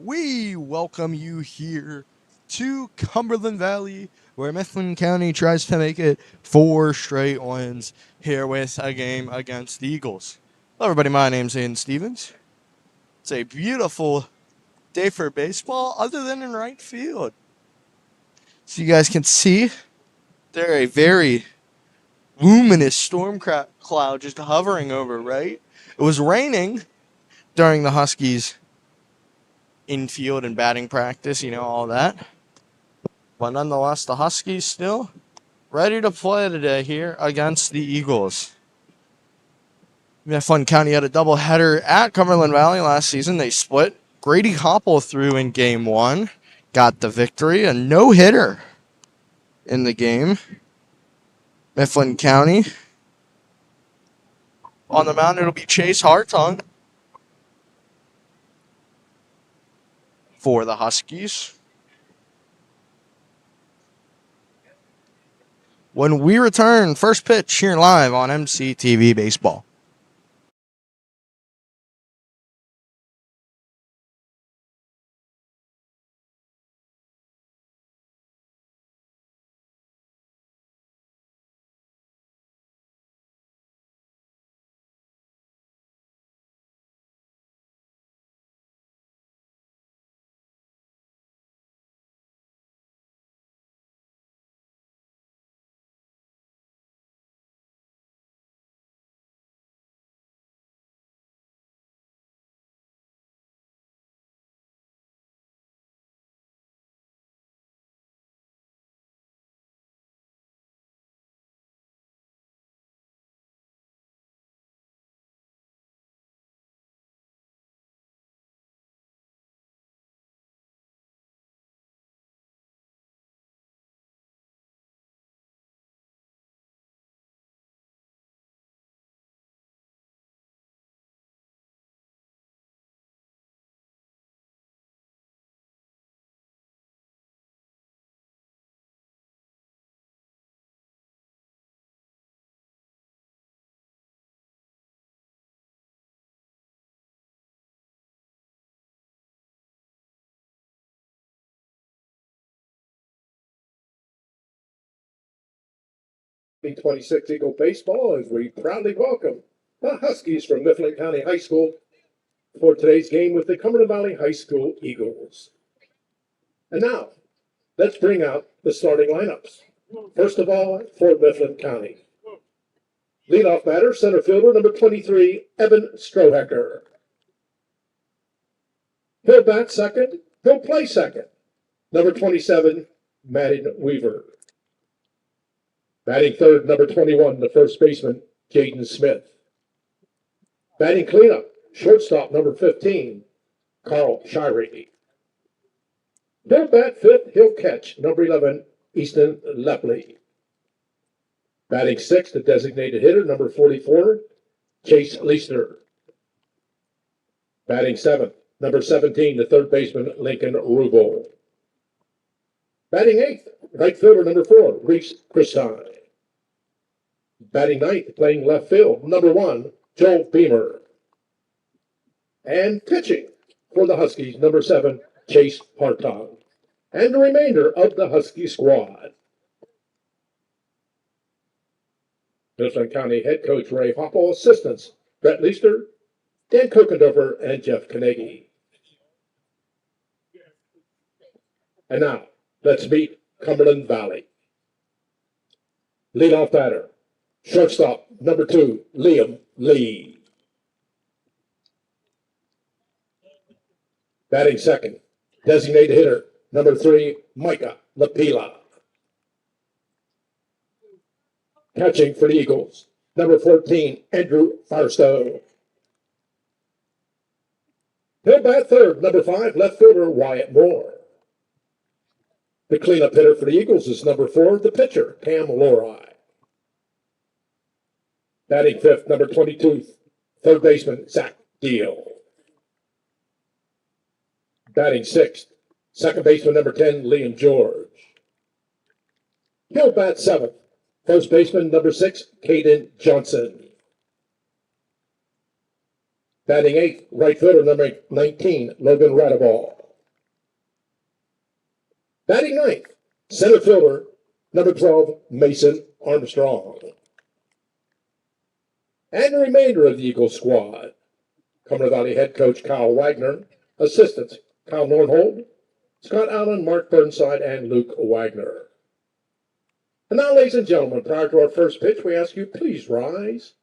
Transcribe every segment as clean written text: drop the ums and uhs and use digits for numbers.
We welcome you here to Cumberland Valley, where Mifflin County tries to make it 4 straight wins here with a game against the Eagles. Hello, everybody. My name's Ian Stevens. It's a beautiful day for baseball, other than in right field. So you guys can see there a very luminous storm cloud just hovering over, right? It was raining during the Huskies infield and batting practice, all that. But nonetheless, the Huskies still ready to play today here against the Eagles. Mifflin County had a doubleheader at Cumberland Valley last season. They split. Grady Hopple threw in game one, got the victory, a no-hitter in the game. Mifflin County. On the mound, it'll be Chase Hartung for the Huskies. When we return, first pitch here live on MCTV Baseball. The 26 Eagle Baseball as we proudly welcome the Huskies from Mifflin County High School for today's game with the Cumberland Valley High School Eagles. And now, let's bring out the starting lineups. First of all, for Mifflin County. Leadoff batter, center fielder, number 23, Evan Strohecker. He'll bat second. He'll play second. Number 27, Madden Weaver. Batting third, number 21, the first baseman, Jaden Smith. Batting cleanup, shortstop, number 15, Carl Shirey. He'll bat fifth, he'll catch, number 11, Easton Lepley. Batting sixth, the designated hitter, number 44, Chase Leaster. Batting seventh, number 17, the third baseman, Lincoln Rubel. Batting eighth, right fielder, number 4, Reese Christine. Batting ninth, playing left field, number 1, Joel Beamer. And pitching for the Huskies, number 7, Chase Hartung. And the remainder of the Husky squad. Mifflin County head coach Ray Hopple, assistants Brett Leister, Dan Kokendover, and Jeff Carnegie. And now, let's meet Cumberland Valley. Leadoff batter, shortstop, number 2, Liam Lee. Batting second, designated hitter, number 3, Micah Lapila. Catching for the Eagles, number 14, Andrew Farstow. He'll bat third, number 5, left fielder, Wyatt Moore. The cleanup hitter for the Eagles is number 4, the pitcher, Cam Lori. Batting fifth, number 22, third baseman, Zach Deal. Batting sixth, second baseman, number 10, Liam George. He'll bat seventh, first baseman, number 6, Caden Johnson. Batting eighth, right fielder, number 19, Logan Radaball. Batting ninth, center fielder, number 12, Mason Armstrong. And the remainder of the Eagles squad: Cumberland Valley head coach Kyle Wagner, assistants Kyle Nornhold, Scott Allen, Mark Burnside, and Luke Wagner. And now, ladies and gentlemen, prior to our first pitch, we ask you please rise.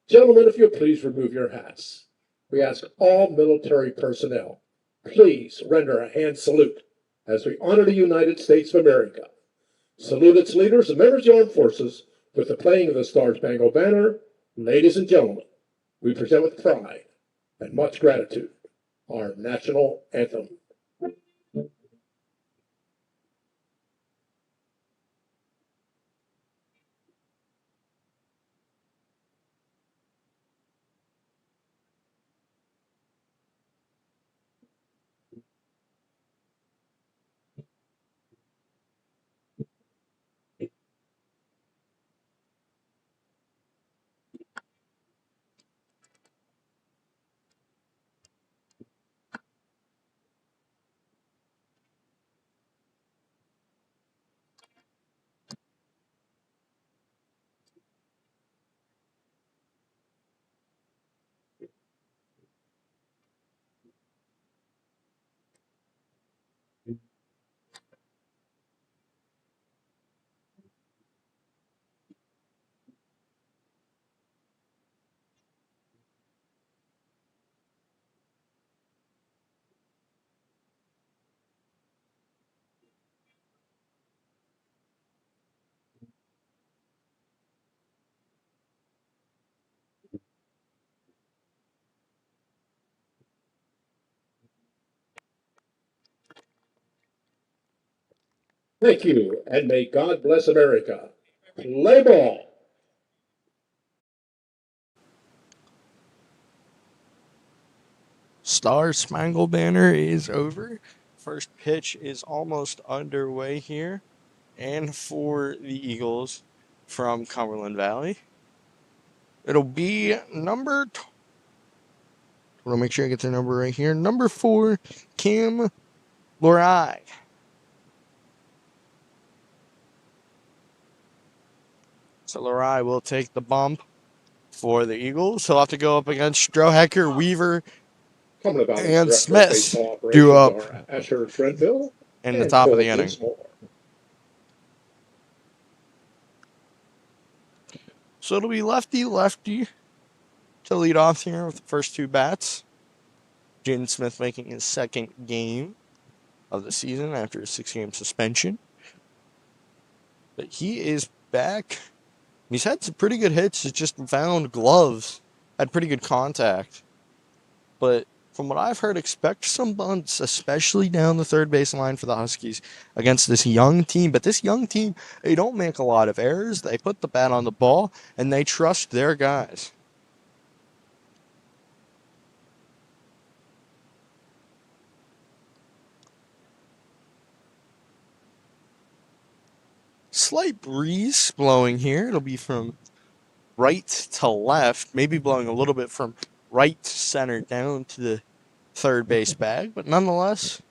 Gentlemen, if you'll please remove your hats. We ask all military personnel, please render a hand salute as we honor the United States of America. Salute its leaders and members of the armed forces with the playing of the Star-Spangled Banner. Ladies and gentlemen, we present with pride and much gratitude our national anthem. Thank you, and may God bless America. Play ball. Star-Spangled Banner is over. First pitch is almost underway here. And for the Eagles from Cumberland Valley, it'll be number... I want to make sure I get the number right here. Number 4, Cam Lorai. So Lorai will take the bump for the Eagles. He'll have to go up against Strohecker, Weaver, and Smith due up Asher Trenville in the top of the inning. So it'll be lefty to lead off here with the first 2 bats. Jaden Smith making his second game of the season after a 6-game suspension. But he is back. He's had some pretty good hits. He's just found gloves. Had pretty good contact. But from what I've heard, expect some bunts, especially down the third base line for the Huskies against this young team. But this young team, they don't make a lot of errors. They put the bat on the ball, and they trust their guys. Slight breeze blowing here. It'll be from right to left, maybe blowing a little bit from right to center down to the third base bag. But nonetheless,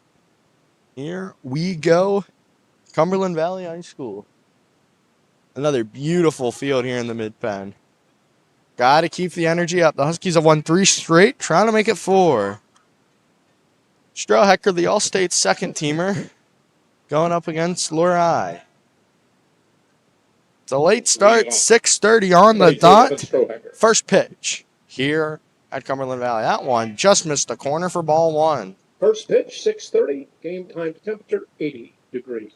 here we go. Cumberland Valley High School. Another beautiful field here in the mid-pen. Got to keep the energy up. The Huskies have won 3 straight, trying to make it 4. Strohecker, the All-State second-teamer, going up against Lorai. It's a late start, 6:30 on the dot. First pitch here at Cumberland Valley. That one just missed the corner for ball 1. First pitch, 6:30. Game time temperature, 80 degrees.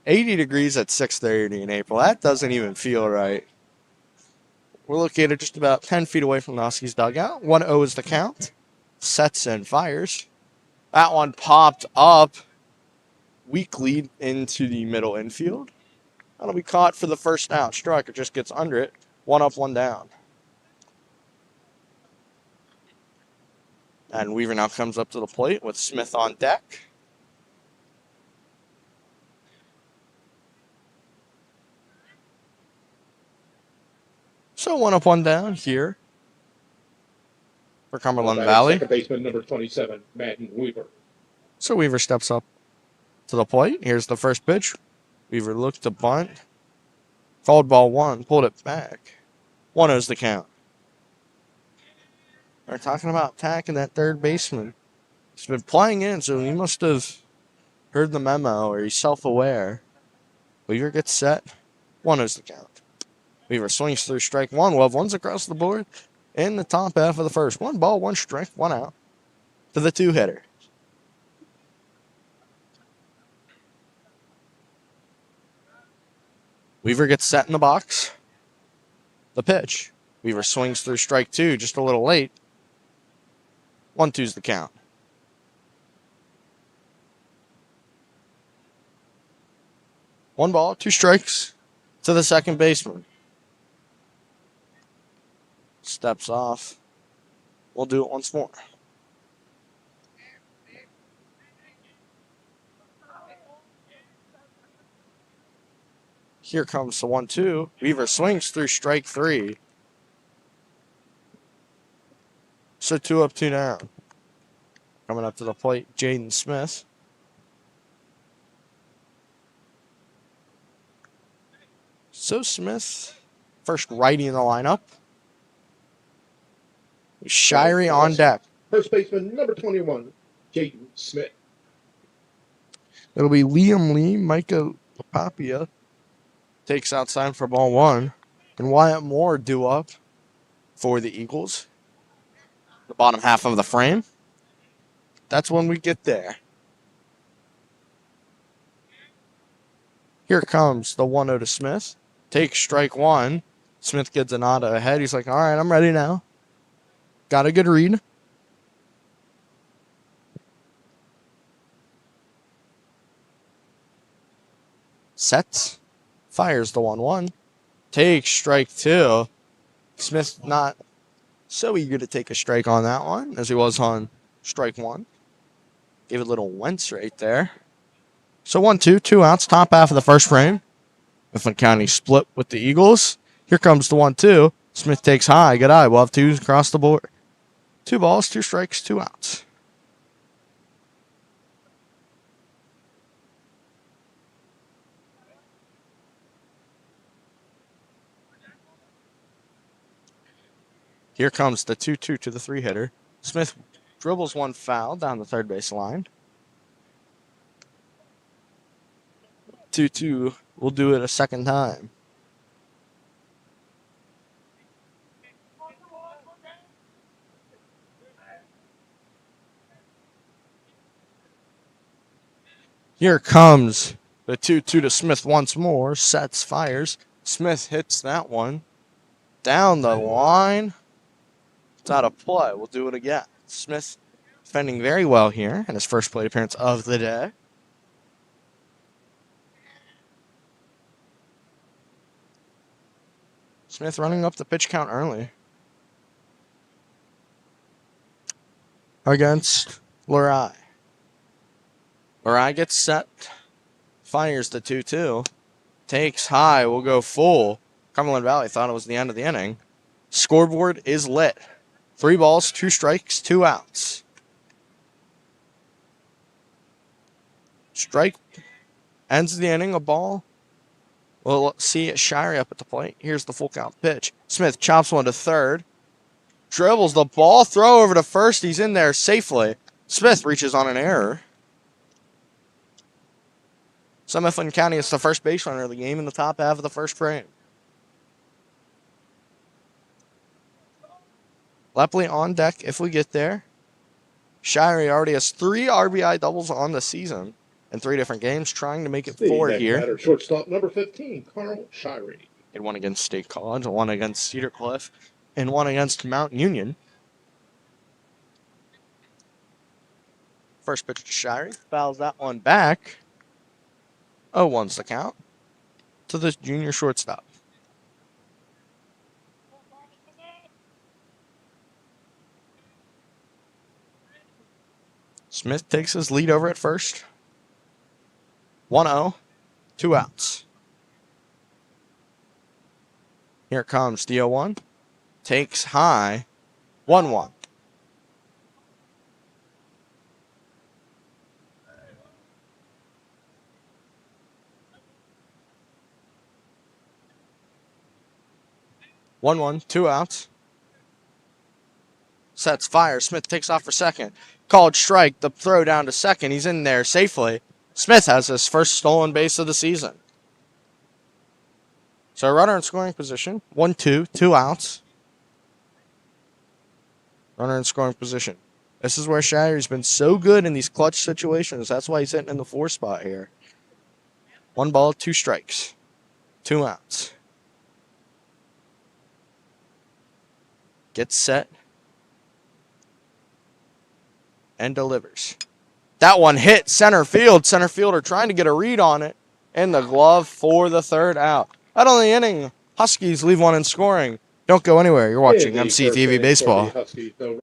80 degrees at 6:30 in April. That doesn't even feel right. We're located just about 10 feet away from the Huskies dugout. 1-0 is the count. Sets and fires. That one popped up. Weak lead into the middle infield. That'll be caught for the first out. Striker just gets under it. 1 up, 1 down. And Weaver now comes up to the plate with Smith on deck. So 1 up, 1 down here for Cumberland Valley. Second baseman number 27, Madden Weaver. So Weaver steps up. to the plate. Here's the first pitch. Weaver looked to bunt. Fouled ball 1. Pulled it back. 1-0's the count. We're talking about attacking that third baseman. He's been playing in, so he must have heard the memo or he's self-aware. Weaver gets set. 1-0's the count. Weaver swings through strike 1. Love one's across the board in the top half of the first. 1 ball, 1 strike, 1 out to the 2-hitter. Weaver gets set in the box. The pitch. Weaver swings through strike 2, just a little late. 1-2's the count. One ball, 2 strikes to the second baseman. Steps off. We'll do it once more. Here comes the 1-2. Weaver swings through strike 3. So 2 up, 2 down. Coming up to the plate, Jaden Smith. So Smith, first righty in the lineup. Shirey on deck. First baseman, number 21, Jaden Smith. It'll be Liam Lee, Micah Papia takes outside for ball 1. And Wyatt Moore due up for the Eagles. The bottom half of the frame. That's when we get there. Here comes the 1-0 to Smith. Takes strike 1. Smith gets an nod ahead. He's like, all right, I'm ready now. Got a good read. Sets. Fires the 1-1. Takes strike 2. Smith not so eager to take a strike on that one as he was on strike 1. Gave it a little wince right there. So 1-2, 2 outs, top half of the first frame. Mifflin County split with the Eagles. Here comes the 1-2. Smith takes high. Good eye. We'll have 2s across the board. 2 balls, 2 strikes, 2 outs. Here comes the 2-2 to the 3-hitter. Smith dribbles 1 foul down the third base line. 2-2. We'll do it a second time. Here comes the 2-2 to Smith once more. Sets, fires. Smith hits that one. Down the line. It's out of play. We'll do it again. Smith defending very well here in his first plate appearance of the day. Smith running up the pitch count early. Against Lurai. Lurai gets set. Fires the 2-2. Takes high. We'll go full. Cumberland Valley thought it was the end of the inning. Scoreboard is lit. 3 balls, 2 strikes, 2 outs. Strike ends the inning. A ball. Well, let's see Shirey up at the plate. Here's the full count pitch. Smith chops one to third. Dribbles the ball. Throw over to first. He's in there safely. Smith reaches on an error. So Mifflin County is the first base runner of the game in the top half of the first frame. Lepley on deck if we get there. Shirey already has 3 RBI doubles on the season in 3 different games, trying to make it 4 here. Batter, shortstop number 15, Carl Shirey. He had 1 against State College, 1 against Cedar Cliff, and 1 against Mount Union. First pitch to Shirey. Fouls that one back. 0-1's the count to the junior shortstop. Smith takes his lead over at first. 1-0, 2 outs. Here comes the 0-1. Takes high. 1-1. 1-1, 2 outs. Sets fire. Smith takes off for second. Called strike. The throw down to second. He's in there safely. Smith has his first stolen base of the season. So runner in scoring position. 1-2, 2 outs. Runner in scoring position. This is where Shirey's been so good in these clutch situations. That's why he's hitting in the 4 spot here. 1 ball, 2 strikes. 2 outs. Gets set. And delivers. That one hit center field. Center fielder trying to get a read on it. In the glove for the 3rd out. Out on the inning, Huskies leave one in scoring. Don't go anywhere. You're watching MCTV Baseball. Huskies, no.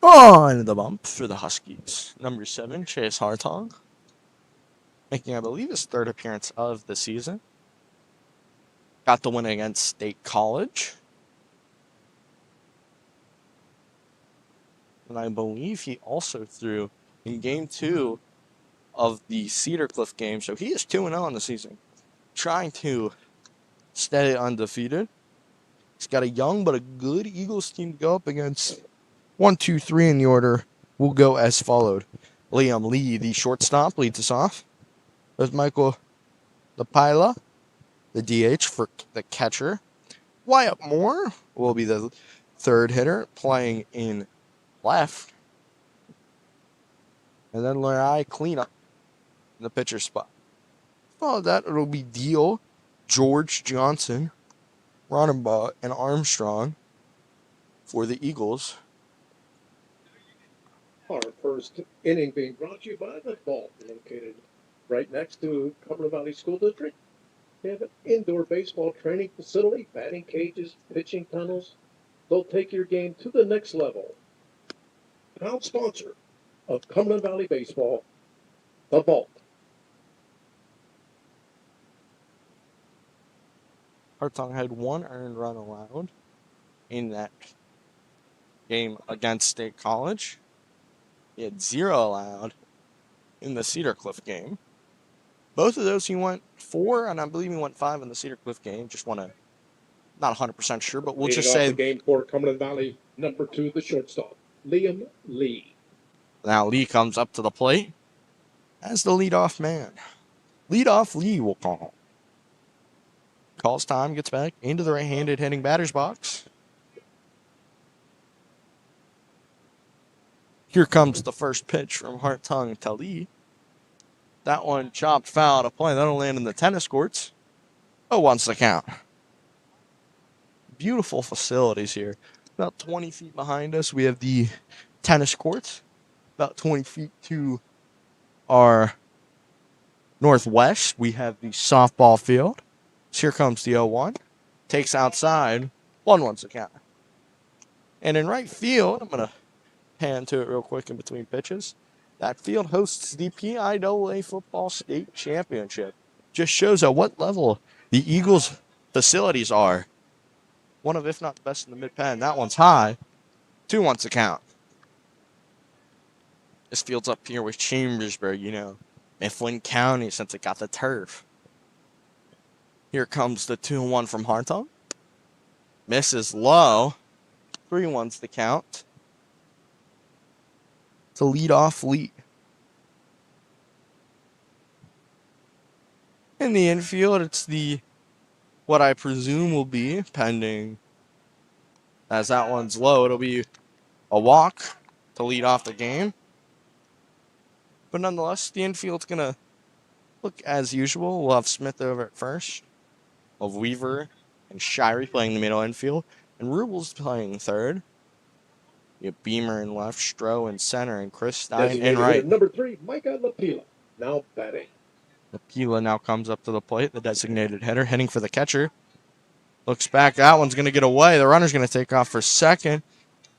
On the bump for the Huskies. Number 7, Chase Hartong. Making, I believe, his 3rd appearance of the season. Got the win against State College. And I believe he also threw in Game 2 of the Cedar Cliff game. So he is 2-0 on the season. Trying to stay undefeated. He's got a young but a good Eagles team to go up against. 1, 2, 3 in the order will go as followed. Liam Lee, the shortstop, leads us off. There's Michael LaPila, the DH for the catcher. Wyatt Moore will be the 3rd hitter, playing in left. And then Larry cleanup in the pitcher spot. Follow that, it'll be Deal, George Johnson, Ronenbaugh, and Armstrong for the Eagles. Our first inning being brought to you by the Vault, located right next to Cumberland Valley School District. They have an indoor baseball training facility, batting cages, pitching tunnels. They'll take your game to the next level. Proud sponsor of Cumberland Valley Baseball, the Vault. Hartong had 1 earned run allowed in that game against State College. He had 0 allowed in the Cedar Cliff game. Both of those he went 4, and I believe he went 5 in the Cedar Cliff game. Just want to, not 100% sure, but we'll Leading just off say the game for Cumberland Valley, number 2, the shortstop, Liam Lee. Now Lee comes up to the plate as the leadoff man. Leadoff Lee will call. Calls time, gets back into the right-handed hitting batter's box. Here comes the first pitch from Hartong to Lee. That one chopped foul to play. That'll land in the tennis courts. 0-1's the count. Beautiful facilities here. About 20 feet behind us, we have the tennis courts. About 20 feet to our northwest, we have the softball field. So here comes the 0-1. Takes outside. 1-1's the count. And in right field, I'm going to pan to it real quick in between pitches. That field hosts the PIAA Football State Championship. Just shows at what level the Eagles' facilities are. One of, if not the best in the mid-pen. That one's high. 2-1's the count. This field's up here with Chambersburg, Mifflin County, since it got the turf. Here comes the 2-1 from Hartong. Misses low. 3-1's the count. To lead off Lee. In the infield, it's what I presume will be, pending as that one's low, it'll be a walk to lead off the game. But nonetheless, the infield's going to look as usual. We'll have Smith over at first. We'll have Weaver and Shirey playing the middle infield. And Rubel's playing third. You have Beamer in left, Stroh in center, and Chris Stein in right. Number 3, Micah Lapila, now batting. Lapila now comes up to the plate, the designated hitter, hitting for the catcher. Looks back, that one's going to get away. The runner's going to take off for second.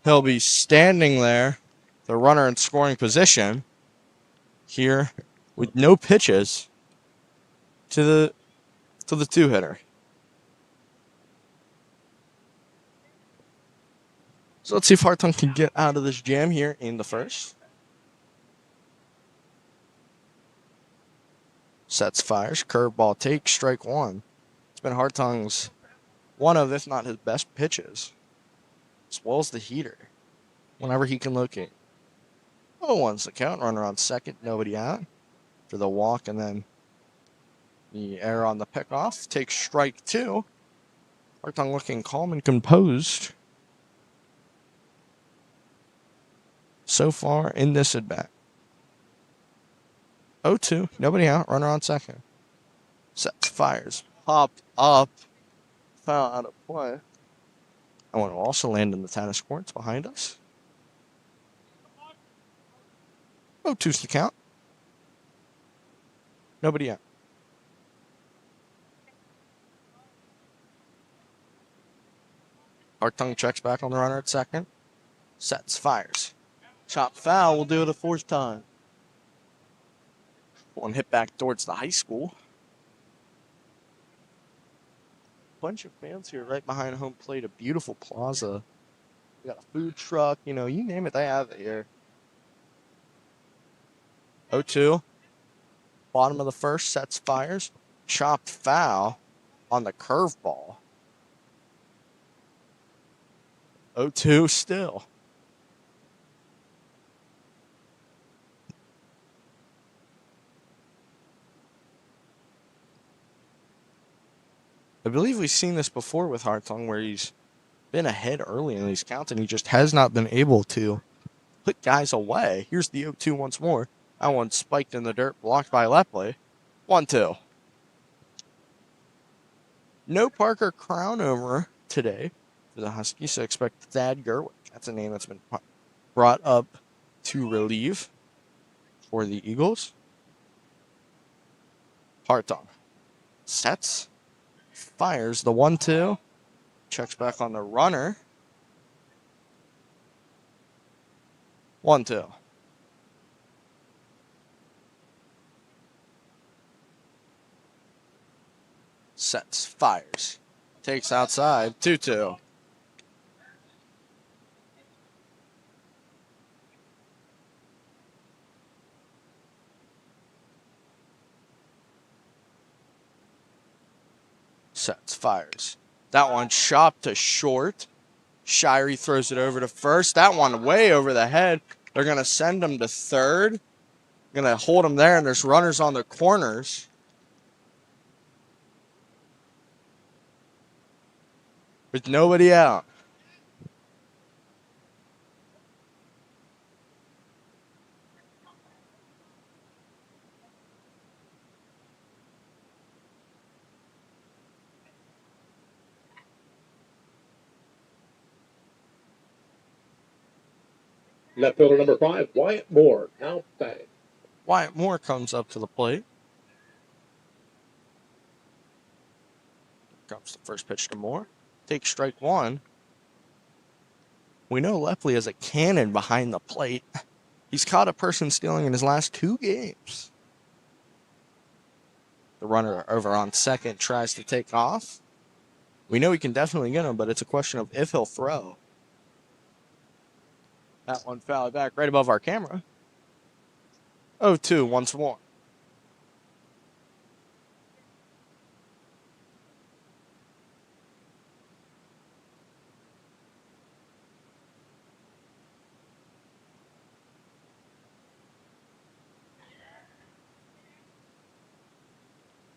He'll be standing there, the runner in scoring position, here with no pitches to the two-hitter. So let's see if Hartung can get out of this jam here in the first. Sets, fires, curveball takes, strike one. It's been Hartung's one of, if not his best pitches, as well as the heater, whenever he can locate. 0-1's the count, runner on second, nobody out for the walk, and then the error on the pickoff. Takes strike two. Hartung looking calm and composed so far in this at-bat. 0-2, nobody out, runner on second. Sets, fires, popped up, foul out of play. I want to also land in the tennis courts behind us. 0-2's the count. Nobody out. Hartung checks back on the runner at second. Sets, fires. Chop foul, we'll do it a fourth time. One hit back towards the high school. Bunch of fans here right behind home plate. A beautiful plaza. We got a food truck, you name it, they have it here. 0-2. Bottom of the first, sets, fires. Chopped foul on the curveball. 0-2 still. I believe we've seen this before with Hartung, where he's been ahead early in these counts and he just has not been able to put guys away. Here's the 0-2 once more. That one spiked in the dirt, blocked by Lepley. 1-2. No Parker Crownover today for the Huskies, so expect Thad Gerwick. That's a name that's been brought up to relieve for the Eagles. Hartung sets, fires the 1-2, checks back on the runner. 1-2. Sets, fires, takes outside, 2-2. Sets, fires. That one chopped to short. Shirey throws it over to first. That one way over the head. They're going to send him to third. Going to hold him there, and there's runners on the corners. With nobody out. Left fielder number 5, Wyatt Moore, now batting. Wyatt Moore comes up to the plate. Comes the first pitch to Moore. Takes strike one. We know Lepley is a cannon behind the plate. He's caught a person stealing in his last 2 games. The runner over on second tries to take off. We know he can definitely get him, but it's a question of if he'll throw. That one fouled back right above our camera. 0-2 once more.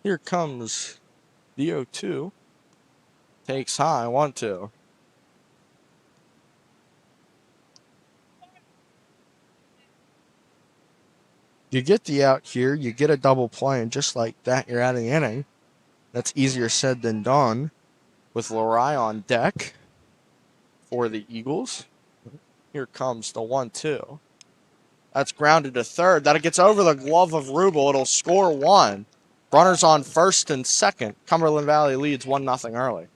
Here comes the 0-2. Takes high, 1-2. You get the out here, you get a double play, and just like that, you're out of the inning. That's easier said than done with Lorai on deck for the Eagles. Here comes the 1-2. That's grounded to third. That gets over the glove of Rubel. It'll score 1. Runners on first and second. Cumberland Valley leads 1-0 early.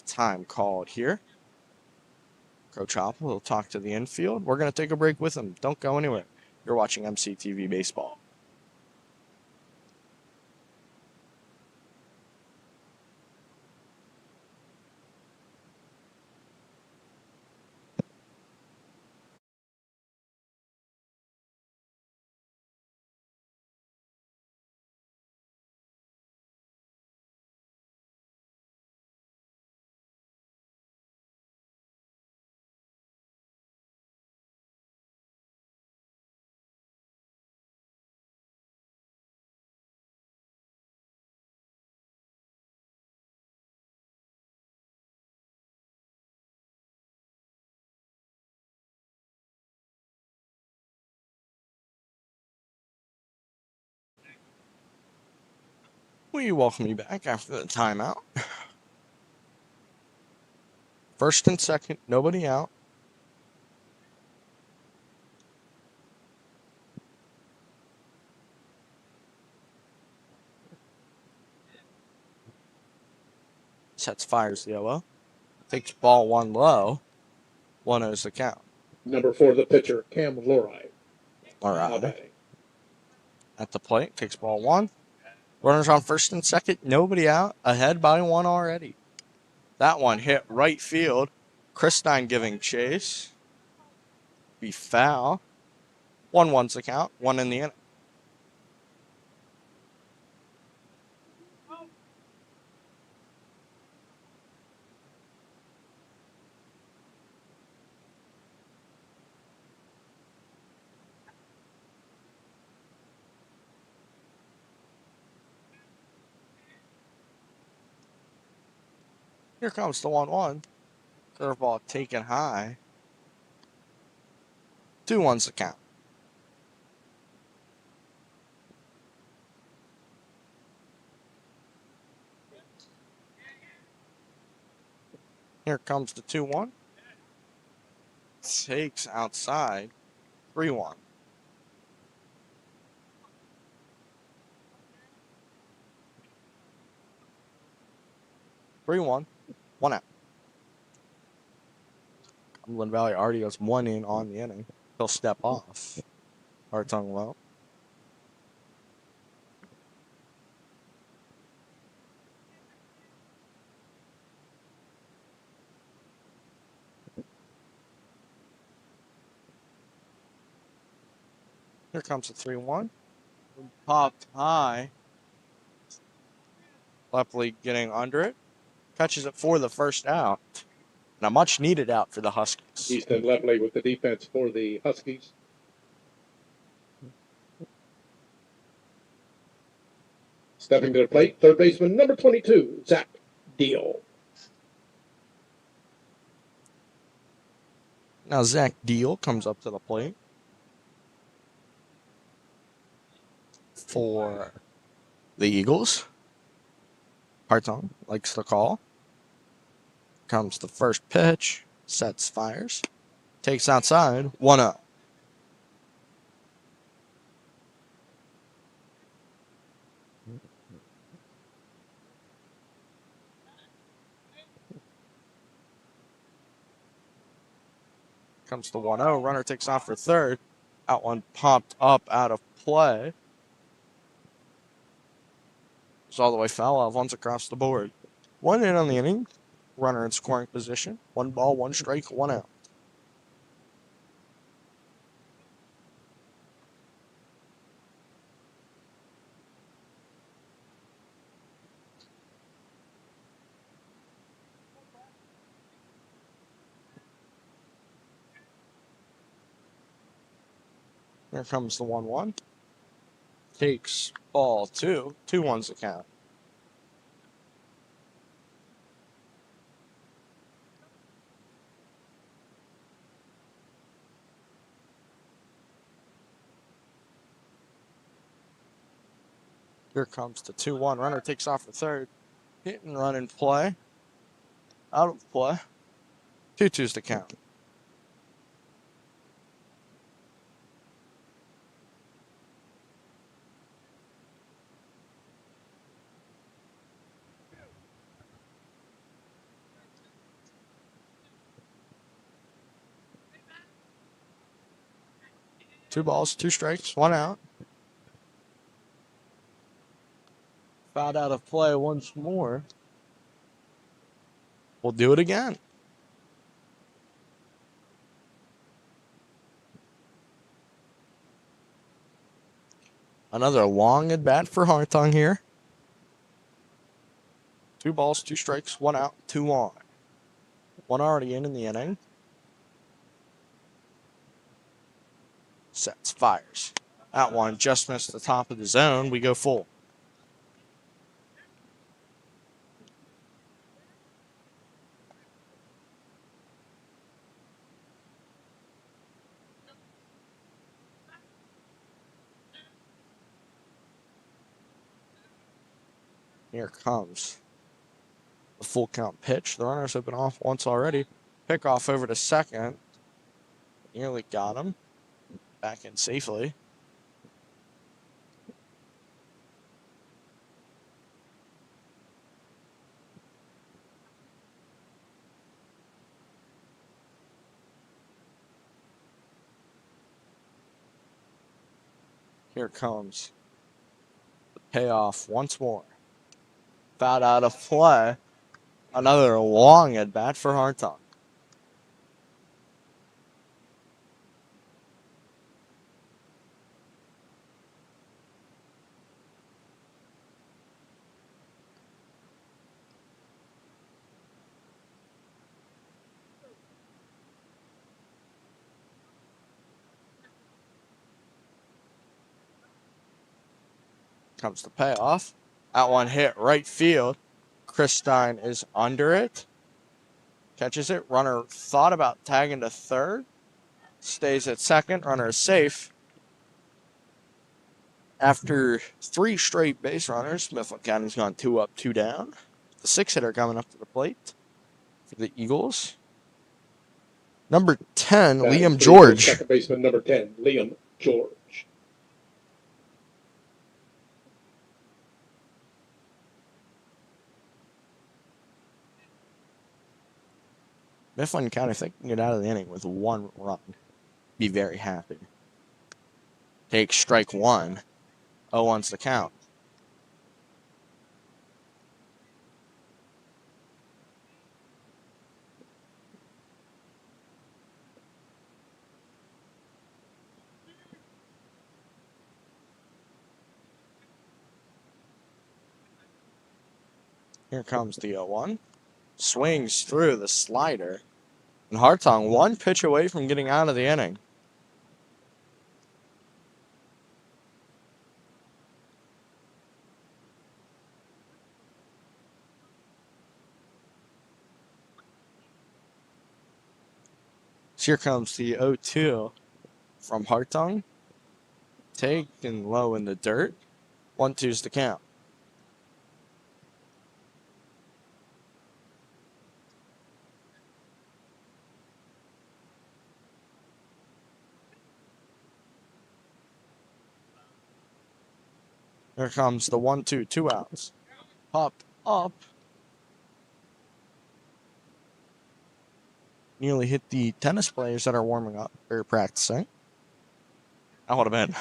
Time called here. Coach Hopple will talk to the infield. We're going to take a break with him. Don't go anywhere. You're watching MCTV Baseball. We welcome you back after the timeout. First and second, nobody out. Sets fires the 0-0. Takes ball 1 low. 1-0's the count. Number 4, the pitcher, Cam Lorai. All right. At the plate, takes ball 1. Runners on first and second, nobody out. Ahead by 1 already. That one hit right field. Christine giving chase. Be foul. 1-1's the count. 1 in the inning. Here comes the 1-1. Curveball taken high. 2-1's the count. Here comes the 2-1. Takes outside. 3-1. One out. Cumberland Valley already has 1 in on the inning. He'll step off. Hartung well. Here comes the 3-1. Popped high. Lepley getting under it. Catches it for the first out. And a much needed out for the Huskies. Easton Lepley with the defense for the Huskies. Stepping to the plate, third baseman, number 22, Zach Deal. Now Zach Deal comes up to the plate for the Eagles. Hartung likes the call. Comes the first pitch. Sets fires. Takes outside. 1-0. Comes the 1-0. Runner takes off for third. Out one popped up out of play. It's all the way foul off. One's across the board. 1 in on the inning. Runner in scoring position. 1 ball, 1 strike, 1 out. Here comes the 1-1. Takes ball 2. 2-1's the count. Here comes the 2-1. Runner takes off for third. Hit and run in play. Out of play. 2-2's the count. Two balls, 2 strikes, 1 out. Fouled out of play once more. We'll do it again. Another long at bat for Hartung here. 2 balls, 2 strikes, 1 out, 2 on. 1 already in the inning. Sets, fires. That one just missed the top of the zone. We go full. Here comes the full count pitch. The runners have been off once already. Pick off over to second. Nearly got him. Back in safely. Here comes the payoff once more. Fouled out of play. Another long at bat for Hartung. Comes the payoff. That one hit right field. Chris Stein is under it. Catches it. Runner thought about tagging to third. Stays at second. Runner is safe. After 3 straight base runners, Mifflin County's gone 2 up, 2 down. The 6-hitter coming up to the plate for the Eagles. Number 10, Liam George. Second baseman, number 10, Liam George. Mifflin County, if they can get out of the inning with 1 run, be very happy. Take strike 1. 0-1's the count. Here comes the 0-1. Swings through the slider. And Hartung 1 pitch away from getting out of the inning. So here comes the 0-2 from Hartung. Taken low in the dirt. 1-2's the count. Here comes the 1-2, 2 outs. Pop up. Nearly hit the tennis players that are warming up or practicing. That would have been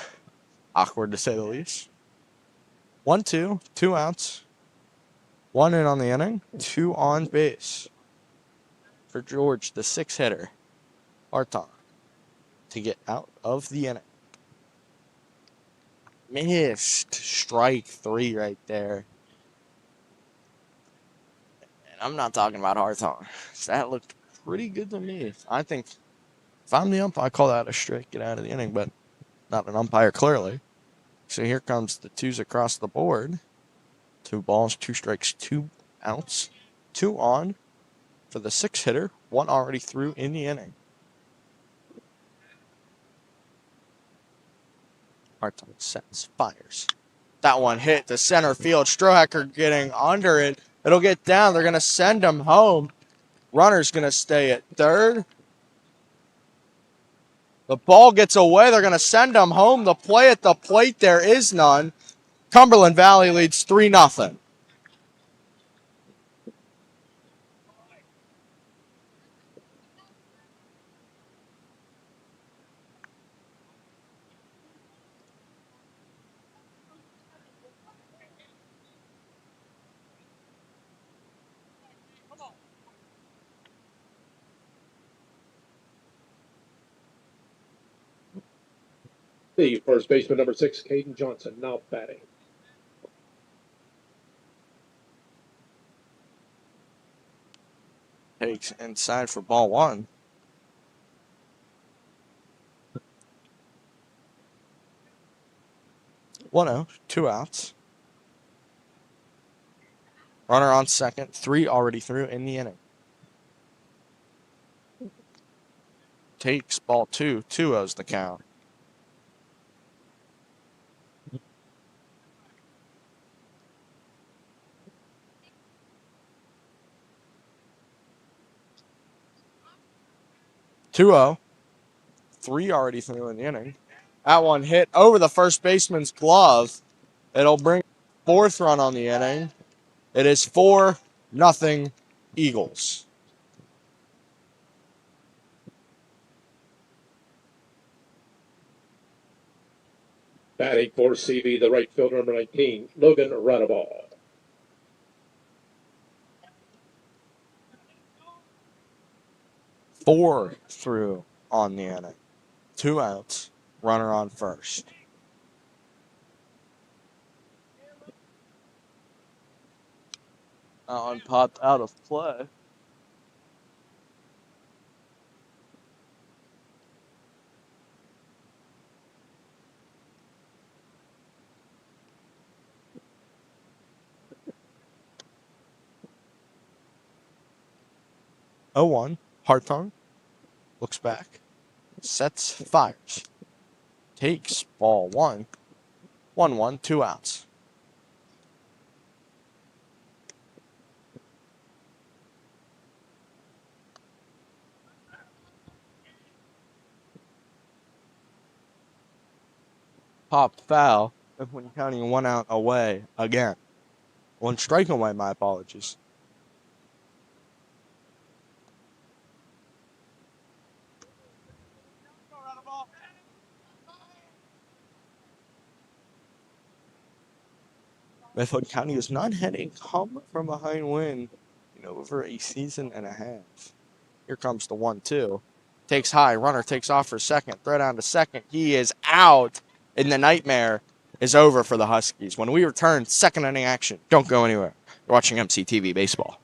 awkward to say the least. 1-2, 2 outs. 1 in on the inning, 2 on base. For George, the 6-hitter, Hartung, to get out of the inning. Missed strike 3 right there. And I'm not talking about Hartung. That looked pretty good to me. I think if I'm the ump, I call that a strike, get out of the inning. But Not an umpire, clearly. So here comes the twos across the board. 2 balls, 2 strikes, 2 outs. 2 on for the 6-hitter. 1 already through in the inning. Hartung sets, fires. That one hit the center field. Strohacker getting under it. It'll get down. They're going to send him home. Runner's going to stay at third. The ball gets away. They're going to send him home. The play at the plate, there is none. Cumberland Valley leads 3-0. The first baseman, number 6, Caden Johnson, now batting. Takes inside for ball 1. 1-0, 2 outs. Runner on second, 3 already through in the inning. Takes ball 2, 2-0's the count. Two-zero. 3 already through in the inning. That one hit over the first baseman's glove. It'll bring 4th run on the inning. It is 4-0 Eagles. Batting for CV, the right fielder, number 19, Logan Radaball. 4 through on the inning. 2 outs. Runner on first. That one popped out of play. Oh, 1. Hartung looks back. Sets, fires. Takes ball 1. 1-1, 2 outs. Popped foul. Mifflin County 1 out away again. 1 strike away, my apologies. Mifflin County is not heading come from behind win in over a season and a half. Here comes the 1-2. Takes high. Runner takes off for second. Throw down to second. He is out. And the nightmare is over for the Huskies. When we return, second inning action. Don't go anywhere. You're watching MCTV Baseball.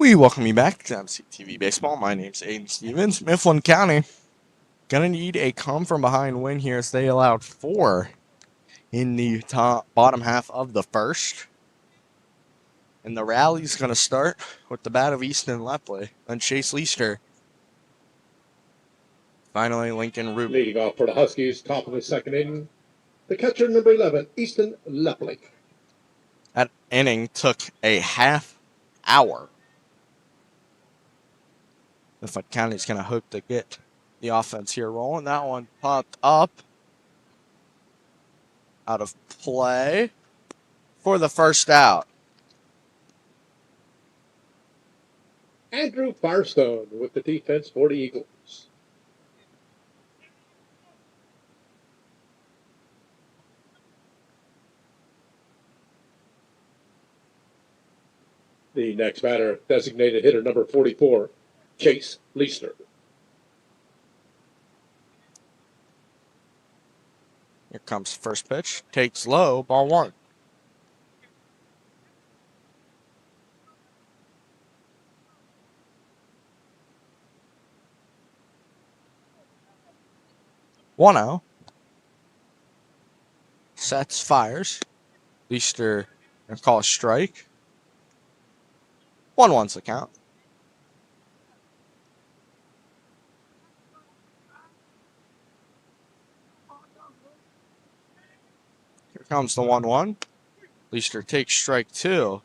We welcome you back to MCTV Baseball. My name's Aiden Stevens. Mifflin County gonna need a come from behind win here as they allowed 4 in the bottom half of the first. And the rally's gonna start with the bat of Easton Lepley and Chase Leister. Finally, Lincoln Rubin. Leading off for the Huskies, top of the second inning, the catcher number 11, Easton Lepley. That inning took a half hour. Mifflin County's gonna hope to get the offense here rolling. That one popped up out of play for the first out. Andrew Firestone with the defense for the Eagles. The next batter, designated hitter number 44, Chase Leister. Here comes first pitch. Takes low. Ball 1. One out. Sets, fires. Leister gonna call a strike. 1-1's the count. Here comes the 1-1. Leister takes strike 2.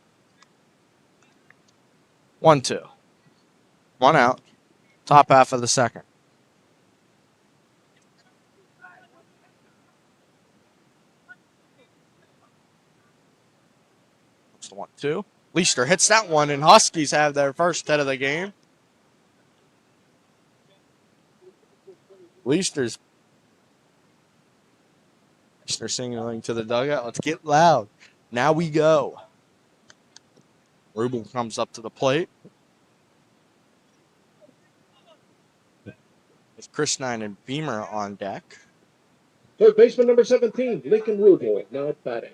1-2. 1 out. Top half of the second. It's the 1-2. Leister hits that one, and Huskies have their first hit of the game. Leister signaling to the dugout. Let's get loud. Now we go. Rubin comes up to the plate. With Chris 9 and Beamer on deck. Third baseman number 17, Lincoln Rubel, now batting.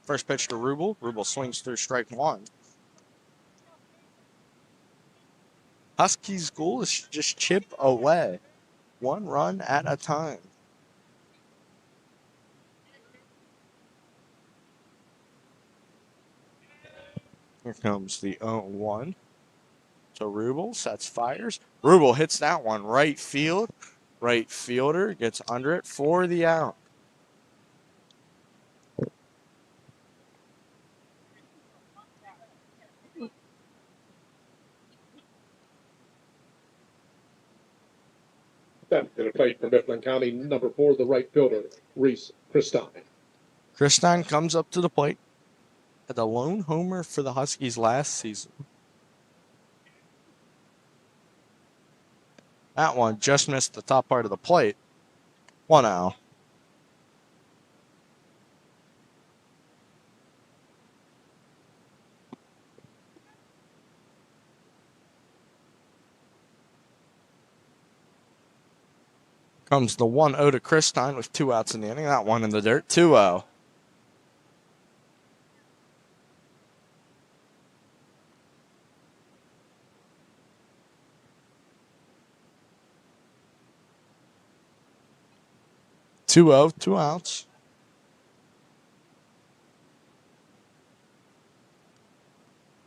First pitch to Rubel. Rubel swings through strike 1. Huskies' goal is just chip away. 1 run at a time. Here comes the 0-1 to Rubel. Sets, fires. Rubel hits that one right field. Right fielder gets under it for the out. Then to the plate for Mifflin County, number 4, the right fielder, Reese Christine. Christine comes up to the plate. Had the lone homer for the Huskies last season. That one just missed the top part of the plate. 1 out. Comes the 1-0 to Christine with 2 outs in the inning. That one in the dirt. 2-0. Two outs.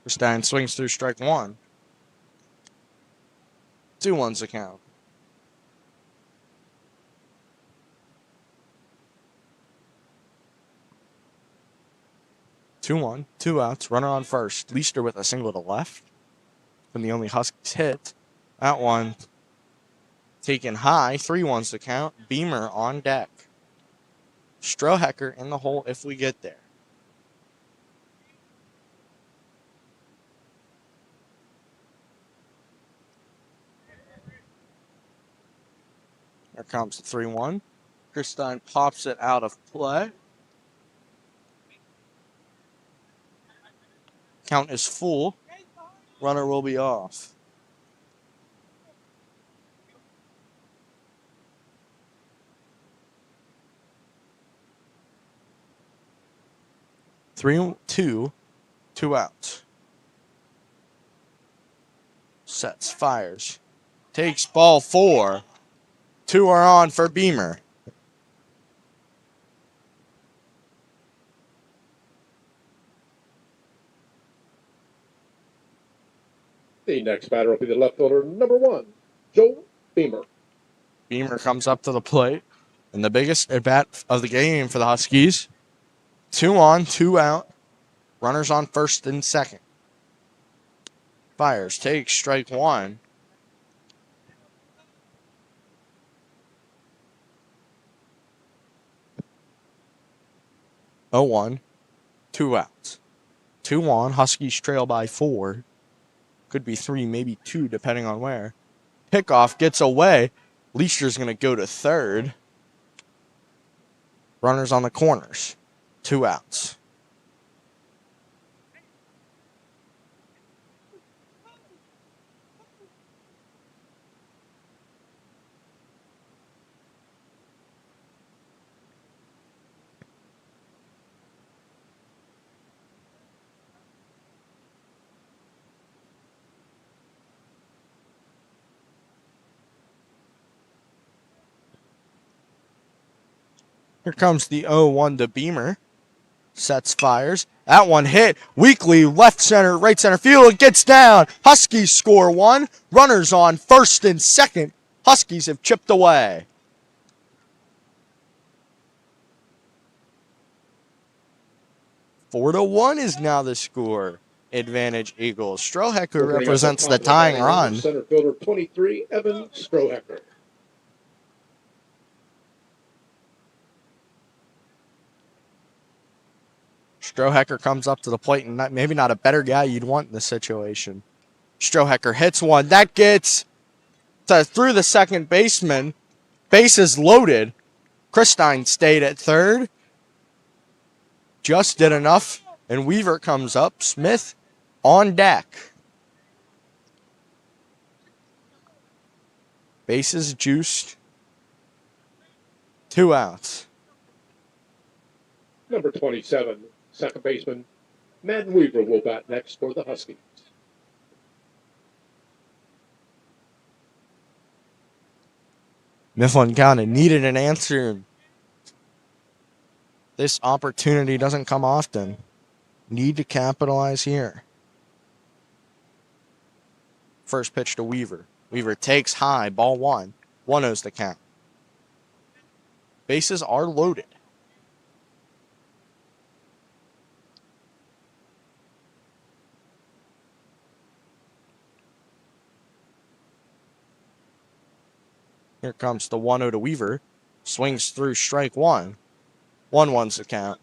Christine swings through strike 1. 2-1's the count. Two one, 2 outs, runner on first. Leister with a single to left. And the only Huskies hit. That one taken high. 3-1's the count. Beamer on deck. Strohecker in the hole if we get there. Here comes the 3-1. Christine pops it out of play. Count is full. Runner will be off. 3-2, 2 outs. Sets, fires. Takes ball 4. 2 are on for Beamer. The next batter will be the left fielder, number 1, Joe Beamer. Beamer comes up to the plate. And the biggest at bat of the game for the Huskies. 2 on, 2 out. Runners on first and second. Fires, takes strike 1. Oh, 1, 2 outs. 2 on, Huskies trail by 4. Could be 3, maybe 2, depending on where. Pickoff gets away. Leischer's going to go to third. Runners on the corners. 2 outs. Here comes the 0-1 to Beamer. Sets, fires. That one hit. Weekly, left center, right center field. It gets down. Huskies score 1. Runners on first and second. Huskies have chipped away. 4-1 is now the score. Advantage Eagles. Strohecker represents the tying run. Center fielder 23, Evan Strohecker. Strohecker comes up to the plate, and maybe not a better guy you'd want in this situation. Strohecker hits one. That gets through the second baseman. Bases loaded. Christine stayed at third. Just did enough, and Weaver comes up. Smith on deck. Bases juiced. 2 outs. Number 27, second baseman, Madden Weaver will bat next for the Huskies. Mifflin County needed an answer. This opportunity doesn't come often. Need to capitalize here. First pitch to Weaver. Weaver takes high, ball 1. 1-0's the count. Bases are loaded. Here comes the 1-0 to Weaver. Swings through strike 1. 1-1's the count.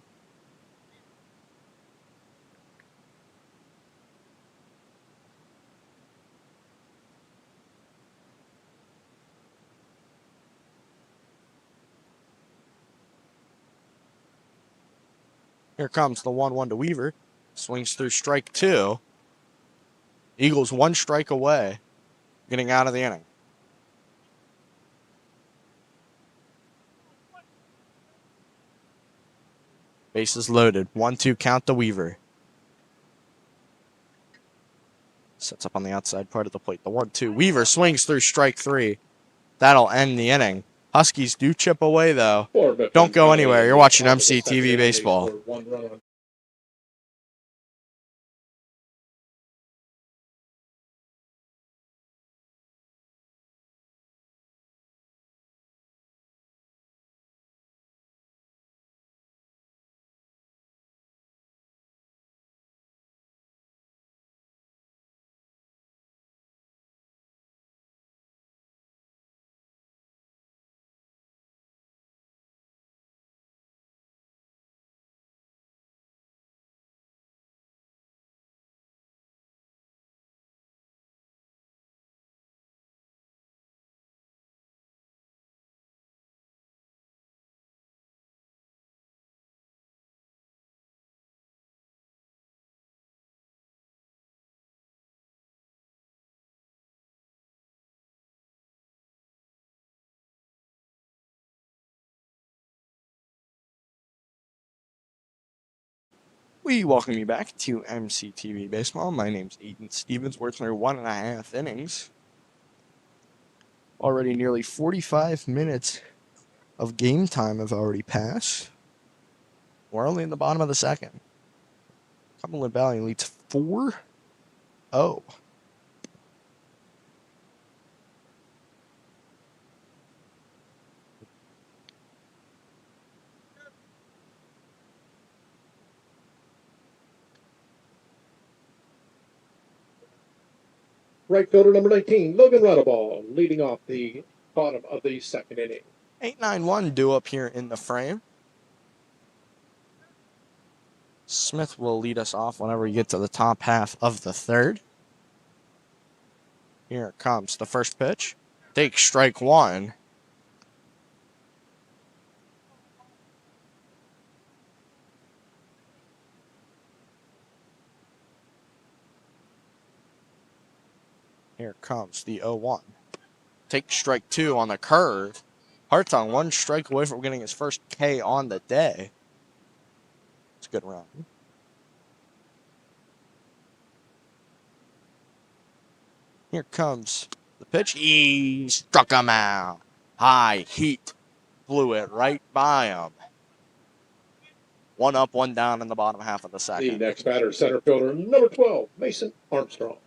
Here comes the 1-1 to Weaver. Swings through strike 2. Eagles 1 strike away. Getting out of the inning. Bases loaded. 1-2 count to Weaver. Sets up on the outside part of the plate. The 1-2. Weaver swings through strike 3. That'll end the inning. Huskies do chip away, though. Don't go anywhere. You're watching MCTV Baseball. We welcome you back to MCTV Baseball. My name's Ethan Stevens. We're through 1.5 innings. Already nearly 45 minutes of game time have already passed. We're only in the bottom of the second. Cumberland Valley leads 4-0. Right fielder number 19, Logan Runnable, leading off the bottom of the second inning. 8-9-1 due up here in the frame. Smith will lead us off whenever we get to the top half of the third. Here comes the first pitch. Take strike one. Here comes the 0-1. Take strike two on the curve. Hartung 1 strike away from getting his first K on the day. It's a good run. Here comes the pitch. He struck him out. High heat. Blew it right by him. 1 up, 1 down in the bottom half of the The second. next batter, center fielder number 12, Mason Armstrong.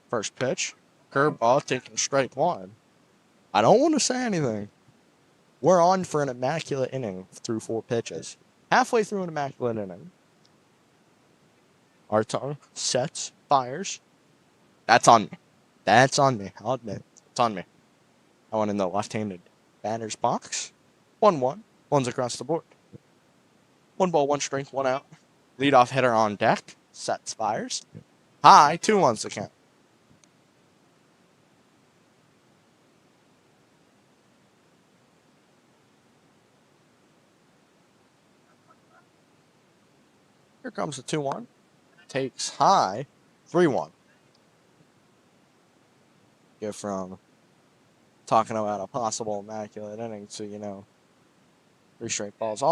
First pitch. Curveball taking strike one. I don't want to say anything. We're on for an immaculate inning through 4 pitches. Halfway through an immaculate inning. Hartung sets, fires. That's on me. That's on me. I'll admit. It's on me. I went in the left-handed batter's box. 1-1. One's across the board. 1 ball, 1 strike, 1 out. Leadoff hitter on deck. Sets, fires. High, 2-1's the count. Here comes the 2-1. Takes high. 3-1. Go from talking about a possible immaculate inning to, 3 straight balls.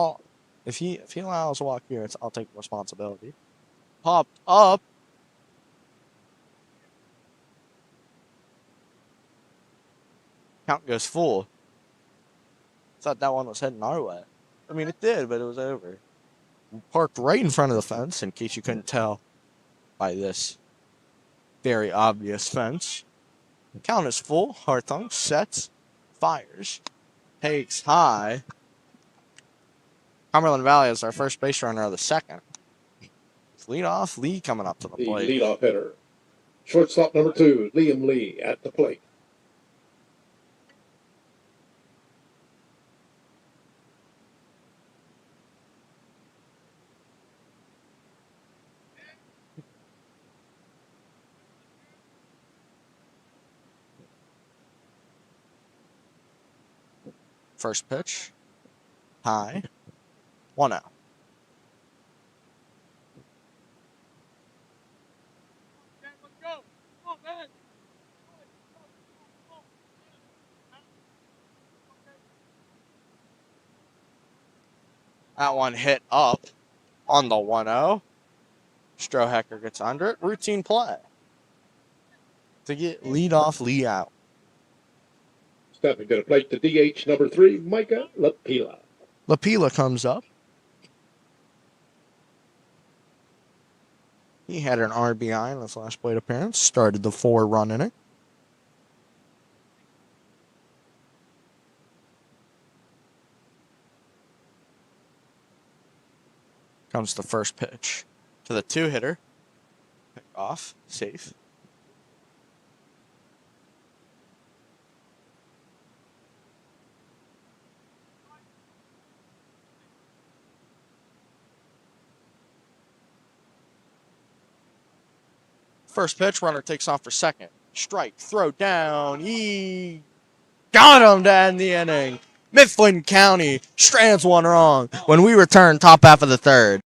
If he allows a walk here, I'll take responsibility. Popped up. Count goes full. Thought that one was heading our way. I mean, it did, but it was over. Parked right in front of the fence, in case you couldn't tell by this very obvious fence. Count is full. Hartung sets, fires, takes high. Cumberland Valley is our first base runner of the second. Leadoff Lee coming up to the plate. The leadoff hitter, shortstop number 2, Liam Lee at the plate. First pitch, high, 1 out. That one hit up on the 1-0. Strohecker gets under it. Routine play to get leadoff Lee out. Stepping to the plate, the DH number 3, Micah Lapila. Lapila comes up. He had an RBI in his last plate appearance. Started the 4-run inning. Comes the first pitch to the 2-hitter. Pick off, safe. First pitch, runner takes off for second. Strike, throw down. He got him to end the inning. Mifflin County strands one wrong when we return top half of the third.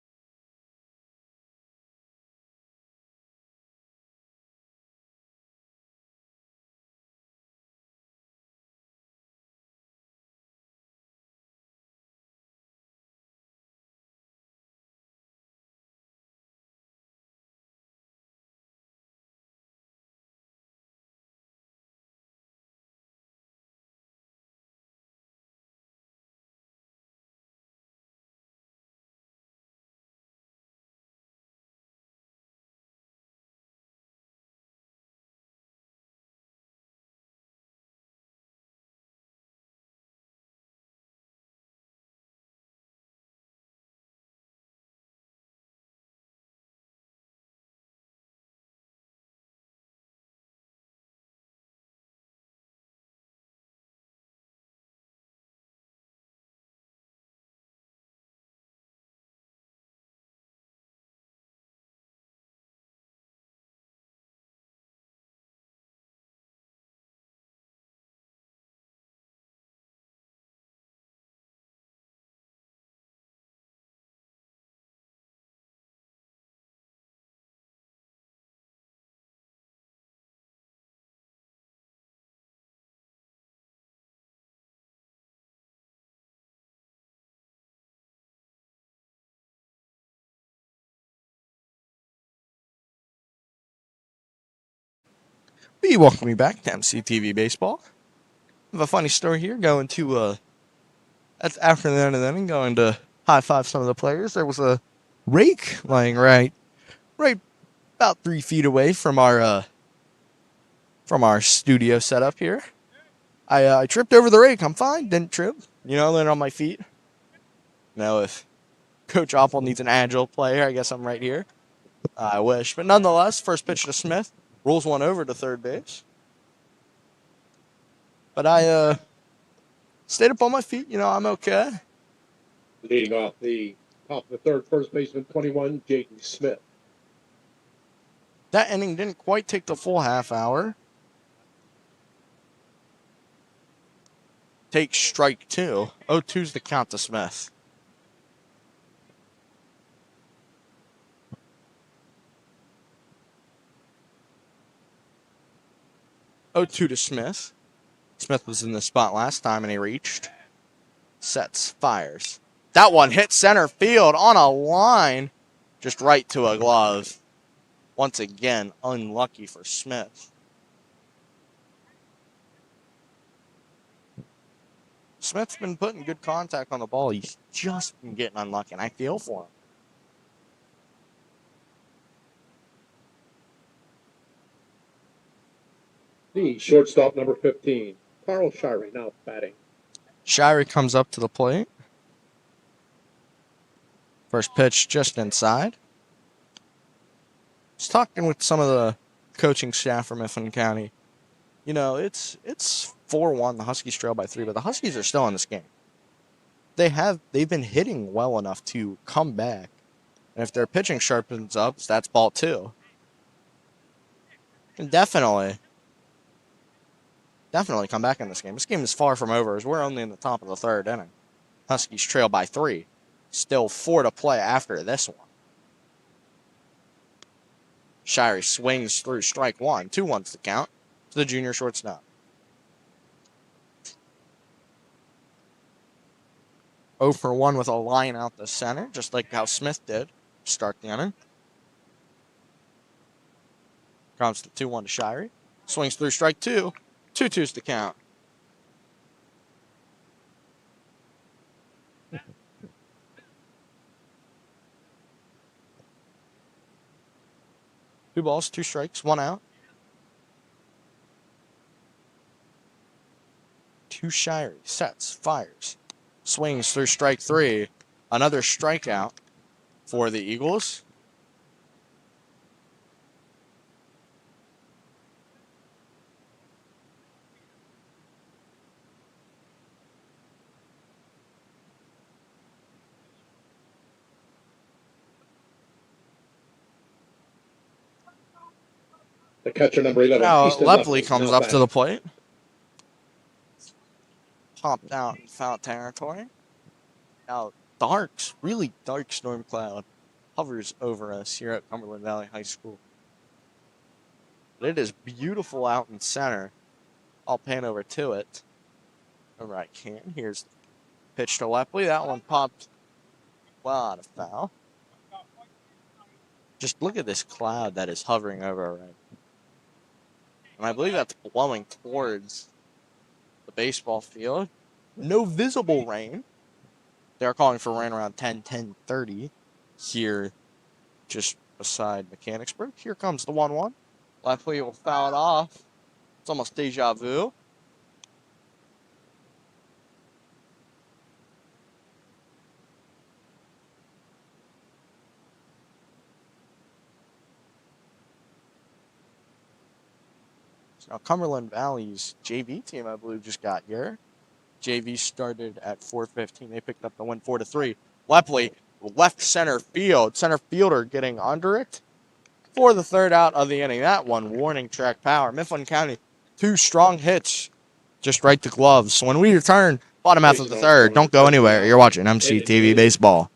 Be welcome me back to MCTV Baseball. I have a funny story here. Going to after the end of the inning, going to high five some of the players. There was a rake lying right about 3 feet away from our studio setup here. I tripped over the rake. I'm fine. Didn't trip. Landed on my feet. Now if Coach Opple needs an agile player, I guess I'm right here. I wish, but nonetheless, first pitch to Smith rolls one over to third base. But I stayed up on my feet. I'm okay. Leading off the top of the third, first baseman 21, Jaden Smith. That inning didn't quite take the full half hour. Take strike two. 0-2's the count to Smith. Oh, 2 to Smith. Smith was in the spot last time and he reached. Sets, fires. That one hit center field on a line. Just right to a glove. Once again, unlucky for Smith. Smith's been putting good contact on the ball. He's just been getting unlucky, and I feel for him. The shortstop, number 15, Carl Shirey, now batting. Shirey comes up to the plate. First pitch just inside. Just talking with some of the coaching staff from Mifflin County. It's 4-1. The Huskies trail by 3, but the Huskies are still in this game. They've been hitting well enough to come back. And if their pitching sharpens up, that's ball 2. And definitely come back in this game. This game is far from over as we're only in the top of the third inning. Huskies trail by 3. Still 4 to play after this one. Shirey swings through strike 1. 2-1's the count to the junior shortstop. 0 for 1 with a line out the center, just like how Smith did to start the inning. Comes to 2-1 to Shirey. Swings through strike 2. 2-2's the count. Two balls, 2 strikes, 1 out. To Shirey. Sets, fires. Swings through strike 3. Another strikeout for the Eagles. The catcher, number 11, Now Easton Lepley comes now up to the batting. plate. Popped out in foul territory. Now really dark storm cloud hovers over us here at Cumberland Valley High School. But it is beautiful out in center. I'll pan over to it. Over I can. Here's the pitch to Lepley. That one popped well out of foul. Just look at this cloud that is hovering over right now. And I believe that's blowing towards the baseball field. No visible rain. They're calling for rain around 10:30 here just beside Mechanicsburg. Here comes the 1-1. Lepley will foul it off. It's almost deja vu. Now, Cumberland Valley's JV team, I believe, just got here. JV started at 4:15. They picked up the win 4-3. Lepley, left center field. Center fielder getting under it for the third out of the inning. That one, warning track power. Mifflin County, 2 strong hits. Just right to gloves. When we return, bottom half of the third. Don't go anywhere. You're watching MCTV Baseball.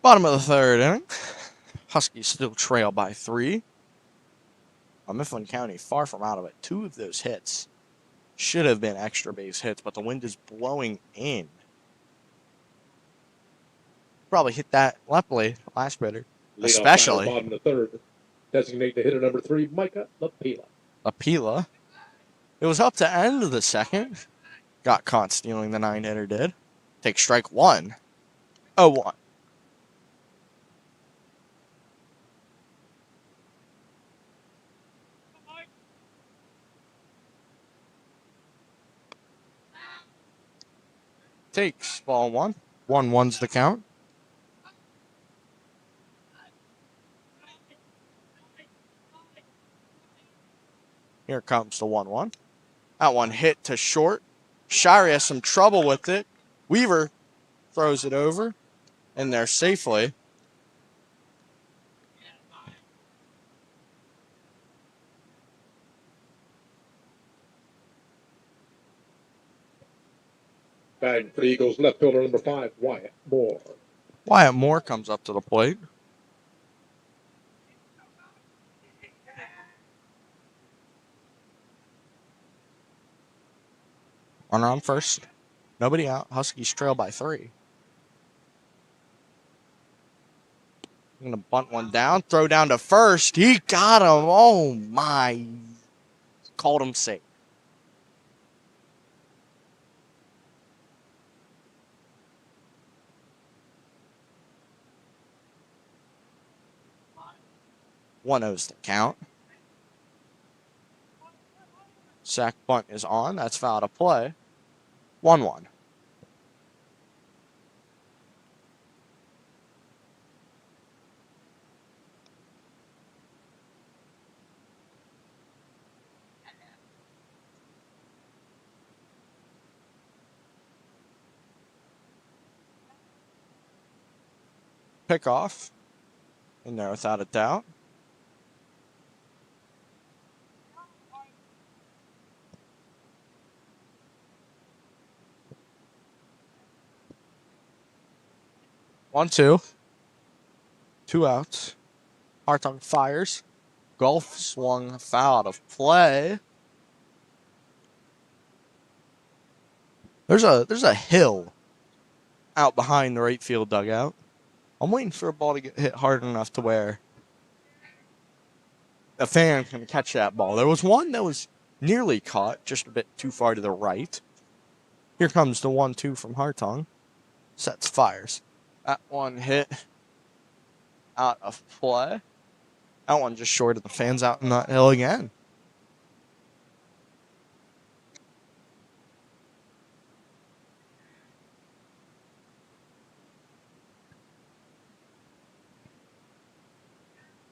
Bottom of the third inning. Huskies still trail by 3. Mifflin County far from out of it. 2 of those hits should have been extra base hits, but the wind is blowing in. Probably hit that leftly, last batter. Leadoff batter, Especially bottom of the third. Designate the hitter number 3, Micah Lapila. Apila. It was up to end of the second. Got caught stealing the 9-hitter did. Take strike 1. 0-1. Takes ball 1. 1-1's the count. Here comes the 1-1. That one hit to short. Shirey has some trouble with it. Weaver throws it over in there safely. Batting for the Eagles, left fielder number 5, Wyatt Moore. Wyatt Moore comes up to the plate. Runner on first. Nobody out. Huskies trail by 3. Going to bunt one down. Throw down to first. He got him. Oh, my. Called him safe. One O's the count. Sack bunt is on. That's foul to play. 1-1. Pick off. In there without a doubt. One, two. 2 outs. Hartung fires. Golf swung foul out of play. There's a hill out behind the right field dugout. I'm waiting for a ball to get hit hard enough to where a fan can catch that ball. There was one that was nearly caught, just a bit too far to the right. Here comes the 1-2 from Hartung. Sets fires. That one hit out of play. That one just short of the fans out in that hill again.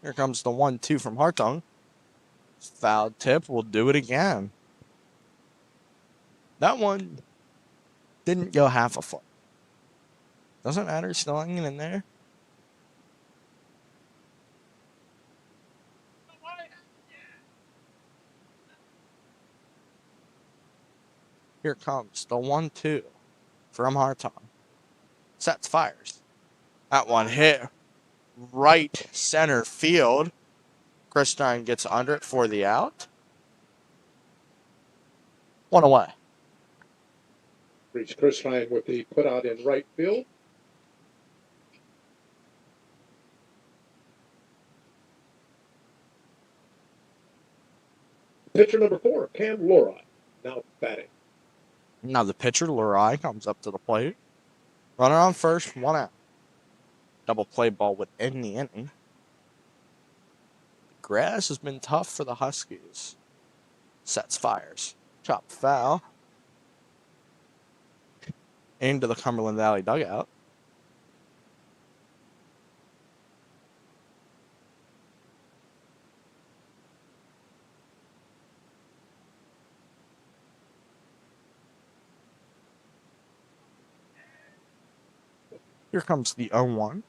Here comes the 1-2 from Hartung. Foul tip. We'll do it again. That one didn't go half a foot. Doesn't matter. Still hanging in there. Here comes the 1-2 from Hartung. Sets fires. That one hit right center field. Christine gets under it for the out. 1 away. Reach Christine with the put out in right field. Pitcher number 4, Cam Laura, now batting. Now the pitcher, Lurai, comes up to the plate. Runner on first, 1 out. Double play ball would end the inning. The grass has been tough for the Huskies. Sets fires. Chop foul. Into the Cumberland Valley dugout. Here comes the 0-1.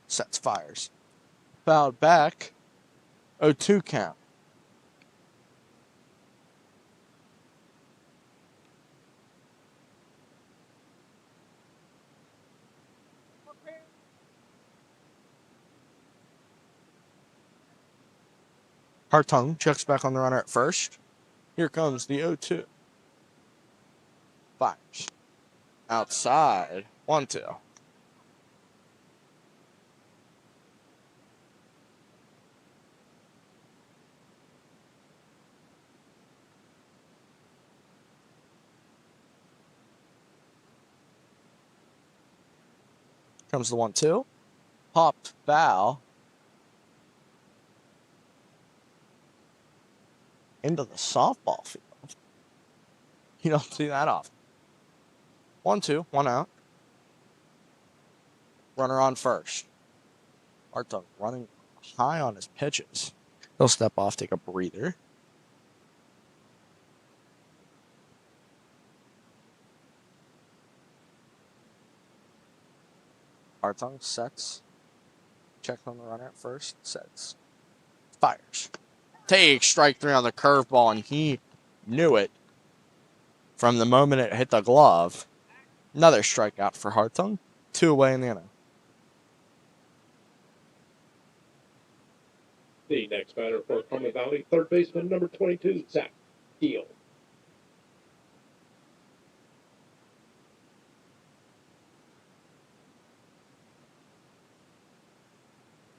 Sets fires. Fouled back. 0-2 count. Hartung checks back on the runner at first. Here comes the 0-2. Fires. Outside. 1-2. Comes the 1-2. Popped foul. Into the softball field. You don't see that often. 1-2, 1 out. Runner on first. Hartung running high on his pitches. He'll step off, take a breather. Hartung sets. Checks on the runner at first. Sets. Fires. Takes strike 3 on the curveball, and he knew it from the moment it hit the glove. Another strikeout for Hartung. 2 away in the inning. The next batter for Cumberland Valley, third baseman number 22, Zach Deal.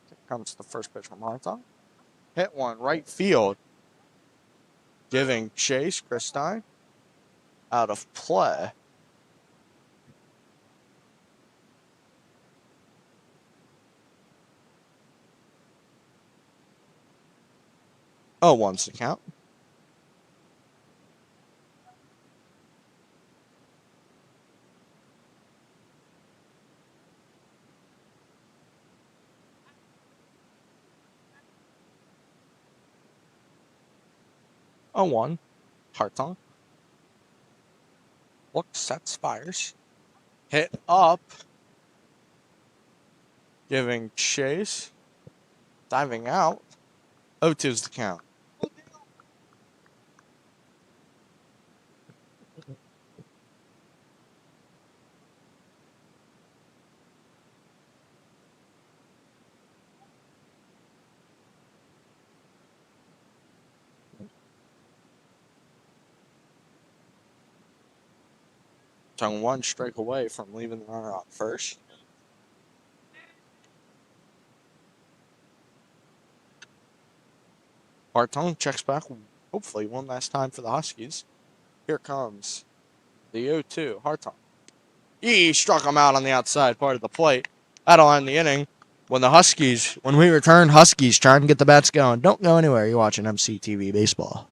Here comes the first pitch from Hartung. Hit one right field, giving chase. Christine out of play. Oh, one's the count. Oh, 1. Hartung. Looks, sets, fires. Hit up. Giving chase. Diving out. 0-2's the count. Hartung 1 strike away from leaving the runner on first. Hartung checks back, hopefully one last time for the Huskies. Here comes the 0-2, Hartung. He struck him out on the outside part of the plate. That'll end the inning. When we return, Huskies trying to get the bats going. Don't go anywhere. You're watching MCTV Baseball.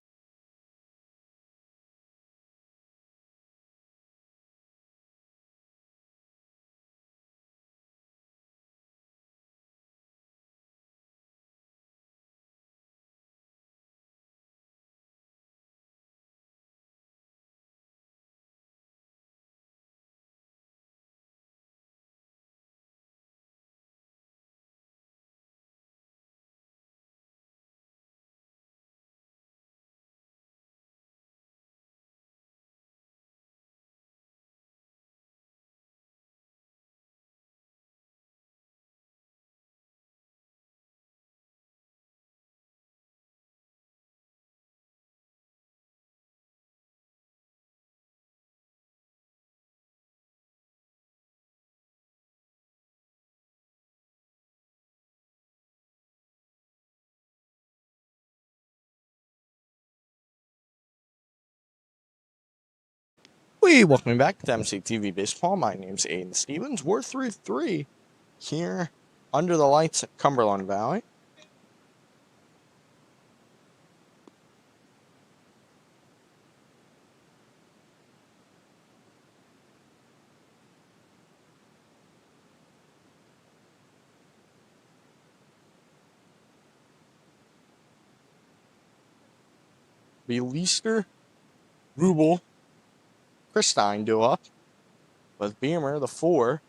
Welcome back to MCTV Baseball. My name's Aiden Stevens. We're 3-3 here under the lights at Cumberland Valley. Be Leister, Rubel, Christine do up with Beamer, the 4.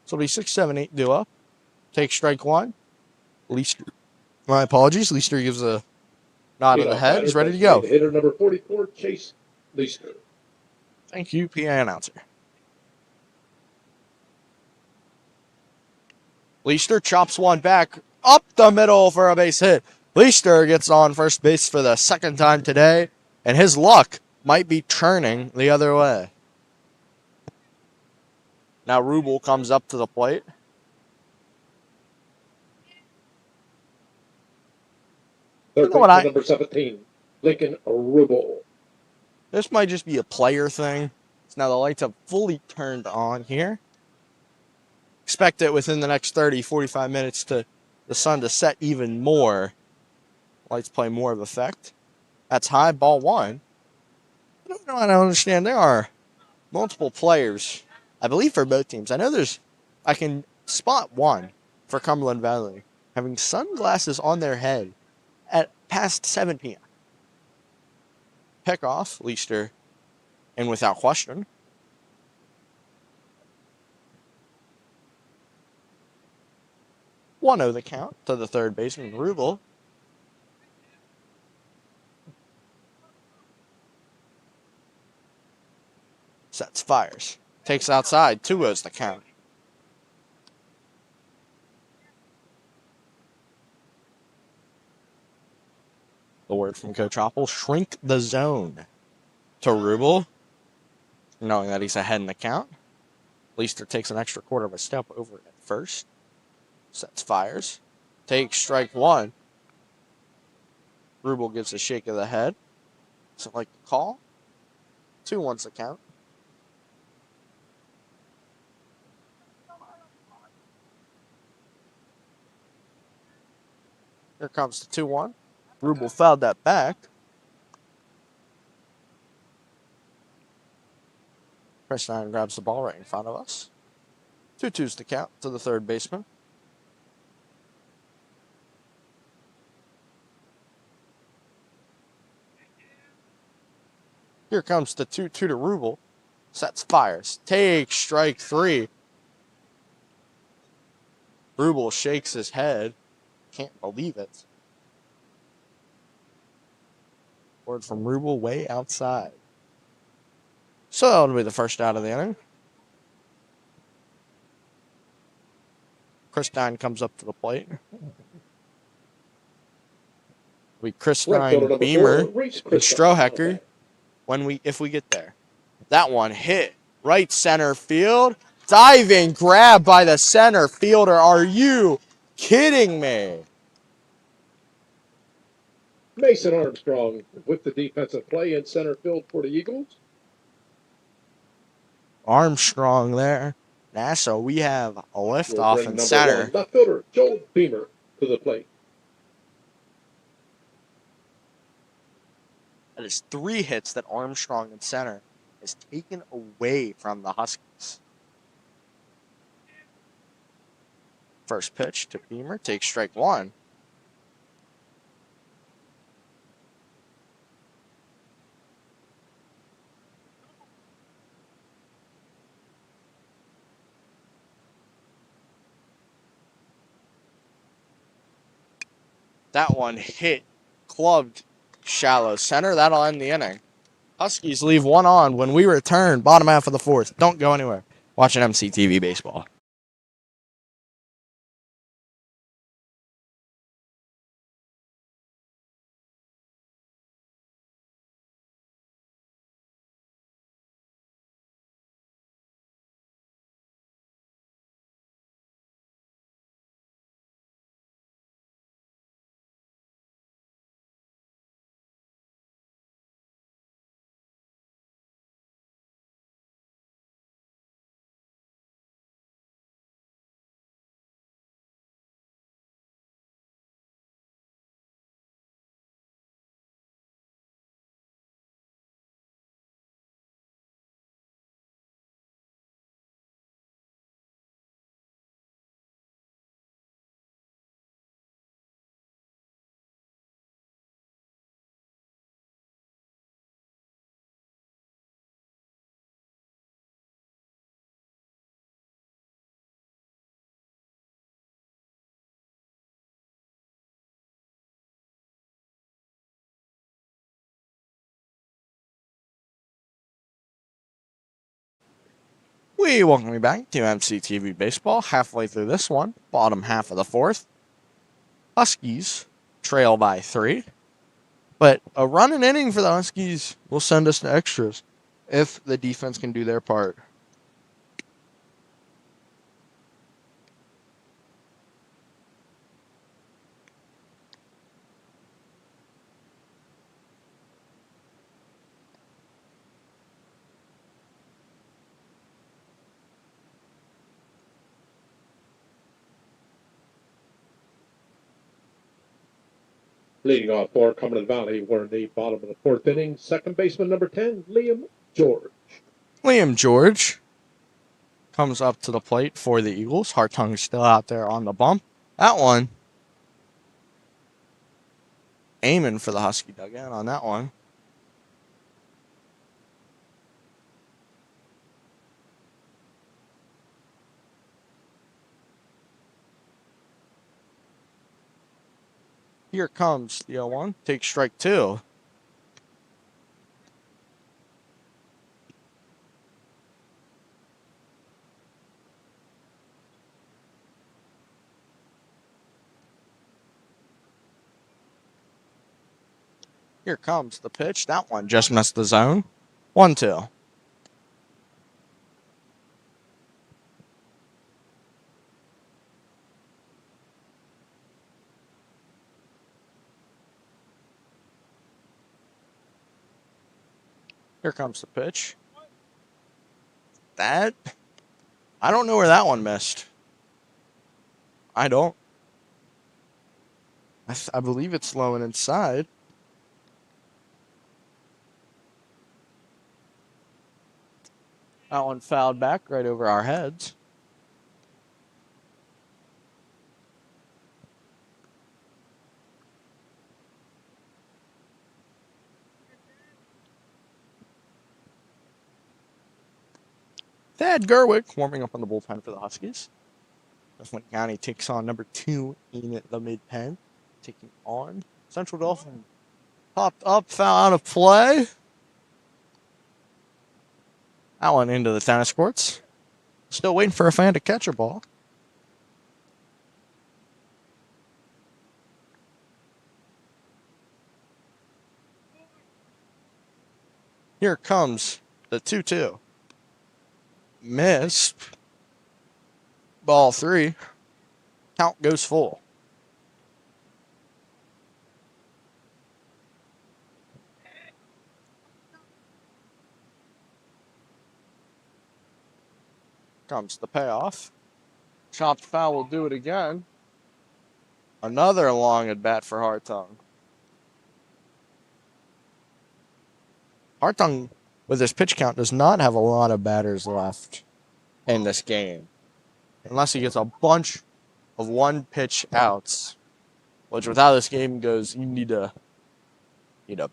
So it'll be 6, 7, 8 do up. Take strike 1. Leister. My apologies. Leister gives a nod of the head. He's ready to go. Hitter number 44, Chase Leister. Thank you, PA announcer. Leister chops one back up the middle for a base hit. Leister gets on first base for the second time today, and his luck might be turning the other way. Now Rubel comes up to the plate. Third baseman number 17, Lincoln Rubel. This might just be a player thing. So now the lights have fully turned on here. Expect it within the next 30, 45 minutes to the sun to set even more. Lights play more of effect. That's high, ball one. I don't understand. There are multiple players, I believe, for both teams. I can spot one for Cumberland Valley having sunglasses on their head at past 7 p.m. Pick off, Leister, and without question. One the count to the third baseman, Rubel. Sets, fires. Takes outside, 2-0's the count. The word from Coach Oppel, shrink the zone to Rubel, knowing that he's ahead in the count. Leister takes an extra quarter of a step over at first. Sets, fires. Takes strike one. Rubel gives a shake of the head. Doesn't like the call. 2-1's the count. Here comes the 2-1. Rubel fouled that back. Pressline grabs the ball right in front of us. 2-2's the count to the third baseman. Here comes the 2-2 to Rubel. Sets, fires. Takes strike three. Rubel shakes his head. Can't believe it. Word from Rubel way outside. So that'll be the first out of the inning. Chris Stein comes up to the plate. We Chris Stein, Beamer, and Strohecker if we get there. That one hit right center field. Diving grab by the center fielder. Are you kidding me? Mason Armstrong with the defensive play in center field for the Eagles. Armstrong there. So we have a liftoff in center. Left fielder Joel Beamer to the plate. That is 3 hits that Armstrong in center is taken away from the Huskies. First pitch to Beamer, takes strike one. That one hit, clubbed shallow center. That'll end the inning. Huskies leave one on when we return, bottom half of the fourth. Don't go anywhere. Watching MCTV Baseball. We welcome you back to MCTV Baseball. Halfway through this one, bottom half of the fourth. Huskies trail by 3. But a running inning for the Huskies will send us to extras if the defense can do their part. Leading off for Cumberland Valley, we're in the bottom of the fourth inning. Second baseman number 10, Liam George. Liam George comes up to the plate for the Eagles. Hartung still out there on the bump. That one, aiming for the Husky dugout on that one. Here comes the 0-1. Take strike 2. Here comes the pitch. That one just missed the zone. 1-2. Here comes the pitch. I don't know where that one missed. I don't. I believe it's low and inside. That one fouled back right over our heads. Thad Gerwick warming up on the bullpen for the Huskies. Mifflin County takes on number 2 in the mid-pen. Taking on Central Dauphin. Popped up, foul out of play. That one into the tennis courts. Still waiting for a fan to catch a ball. Here comes the 2-2. Missed. Ball 3. Count goes full. Comes the payoff. Chopped foul will do it again. Another long at bat for Hartung. Hartung, with his pitch count, does not have a lot of batters left in this game. Unless he gets a bunch of one-pitch outs. Which, with how this game goes, you need to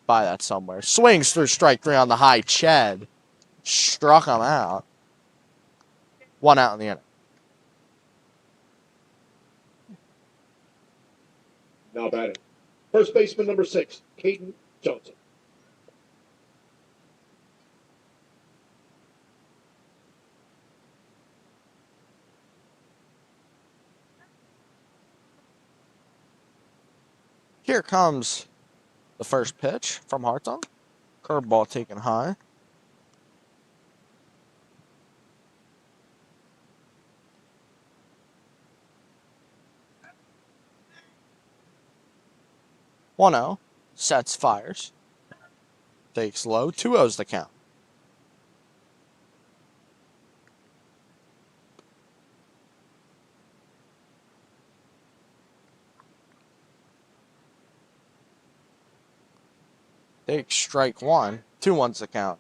buy that somewhere. Swings through strike 3 on the high. Chad struck him out. 1 out in the inning. Now batting. First baseman number 6, Caden Johnson. Here comes the first pitch from Hartung. Curveball taken high. One 0. Sets, fires. Takes low. 2-0's the count. Takes strike 1. 2-1's the count.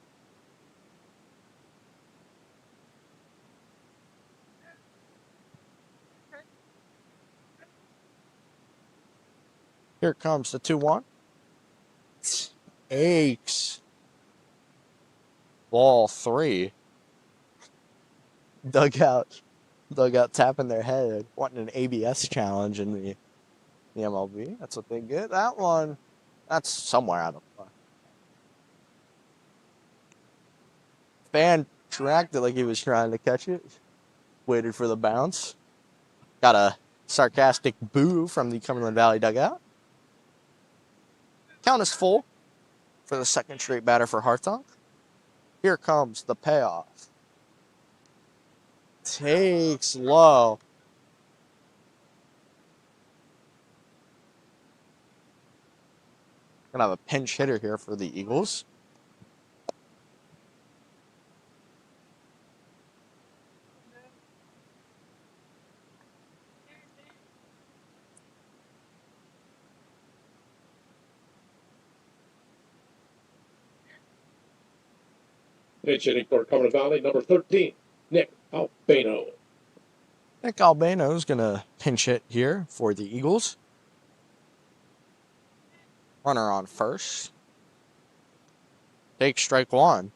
Here comes the 2-1. Aches. Ball 3. Dugout tapping their head, wanting an ABS challenge in the MLB. That's what they get. That one, that's somewhere out of play. Fan Tracked it like he was trying to catch it. Waited for the bounce. Got a sarcastic boo from the Cumberland Valley dugout. Count is full for the second straight batter for Hartung. Here comes the payoff. Takes low. Gonna have a pinch hitter here for the Eagles. Pitch hitting for Cumberland Valley, number 13, Nick Albano. Nick Albano is gonna pinch hit here for the Eagles. Runner on first. Take strike one.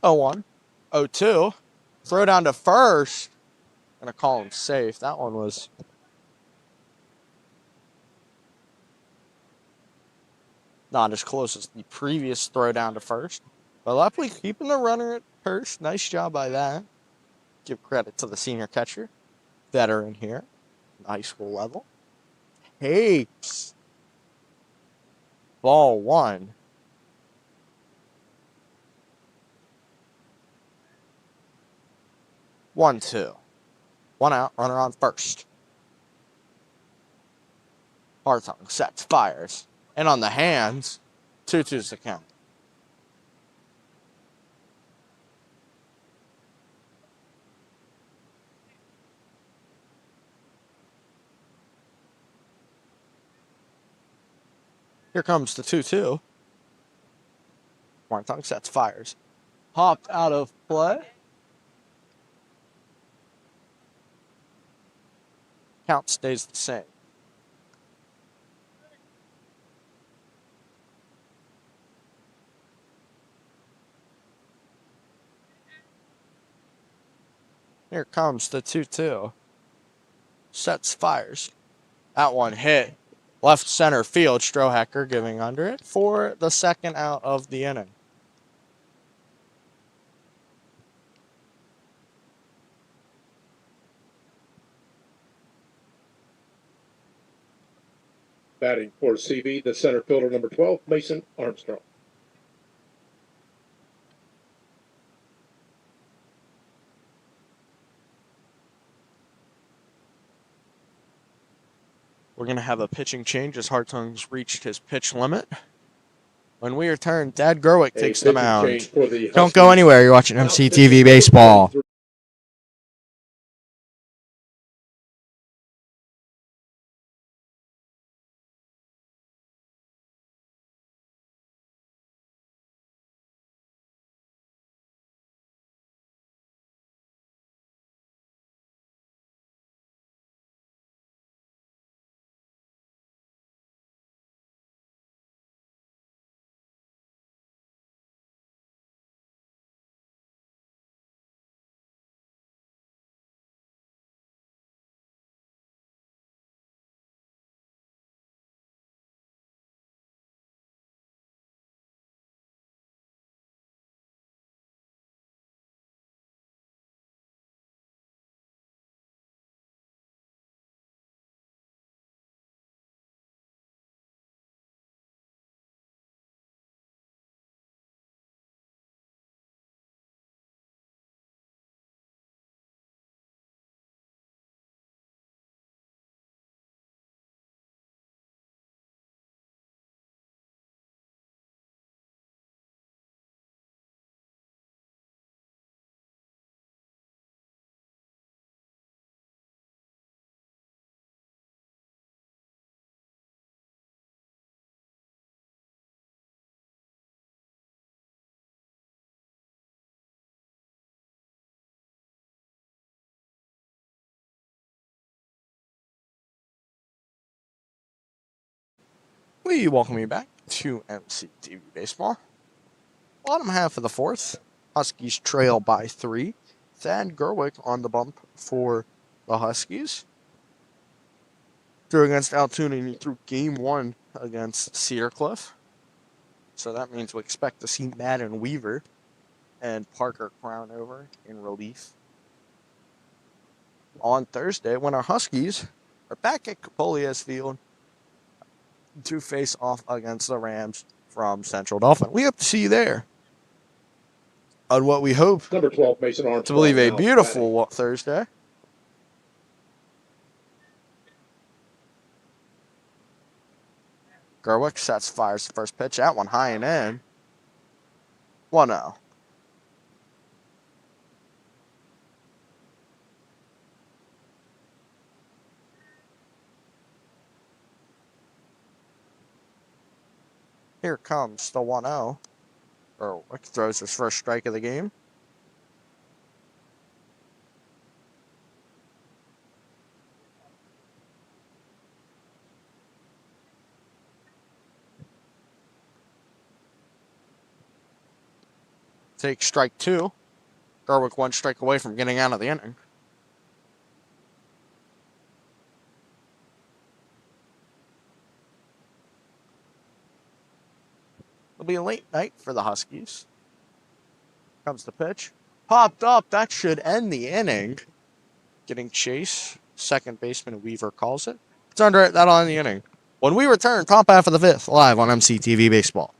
Oh 1. 0-2. Throw down to first. Gonna call him safe. That one was not as close as the previous throw down to first. But luckily keeping the runner at first. Nice job by that. Give credit to the senior catcher. Veteran here. High school level. Takes. Ball 1. One, 2. 1 out, runner on first. Hartung sets, fires. And on the hands, 2-2's the count. Here comes the 2-2. Hartung sets, fires. Hopped out of play. Count stays the same. Here comes the 2-2. Sets, fires. That one hit. Left center field. Strohacker giving under it for the second out of the inning. Batting for CB, the center fielder, number 12, Mason Armstrong. We're going to have a pitching change as Hartung's reached his pitch limit. When we return, Dad Gerwick takes the mound. Don't go anywhere. You're watching MCTV Baseball. We welcome you back to MCTV Baseball. Bottom half of the fourth. Huskies trail by 3. and Gerwick on the bump for the Huskies. Threw against Altoona, and he threw game 1 against Cedar Cliff. So that means we expect to see Madden Weaver and Parker Crownover in relief on Thursday when our Huskies are back at Capolias Field to face off against the Rams from Central Dauphin. We hope to see you there on what we hope Number 12, Mason Armstrong. to believe a now beautiful batting. Thursday. Gerwick sets, fires the first pitch. That one high and in. 1-0. Here comes the 1-0. Gerwick throws his first strike of the game. Take strike 2. Gerwick 1 strike away from getting out of the inning. It'll be a late night for the Huskies. Comes the pitch. Popped up. That should end the inning. Getting chase. Second baseman Weaver calls it. It's under that on the inning. When we return, top half of the 5th, live on MCTV Baseball.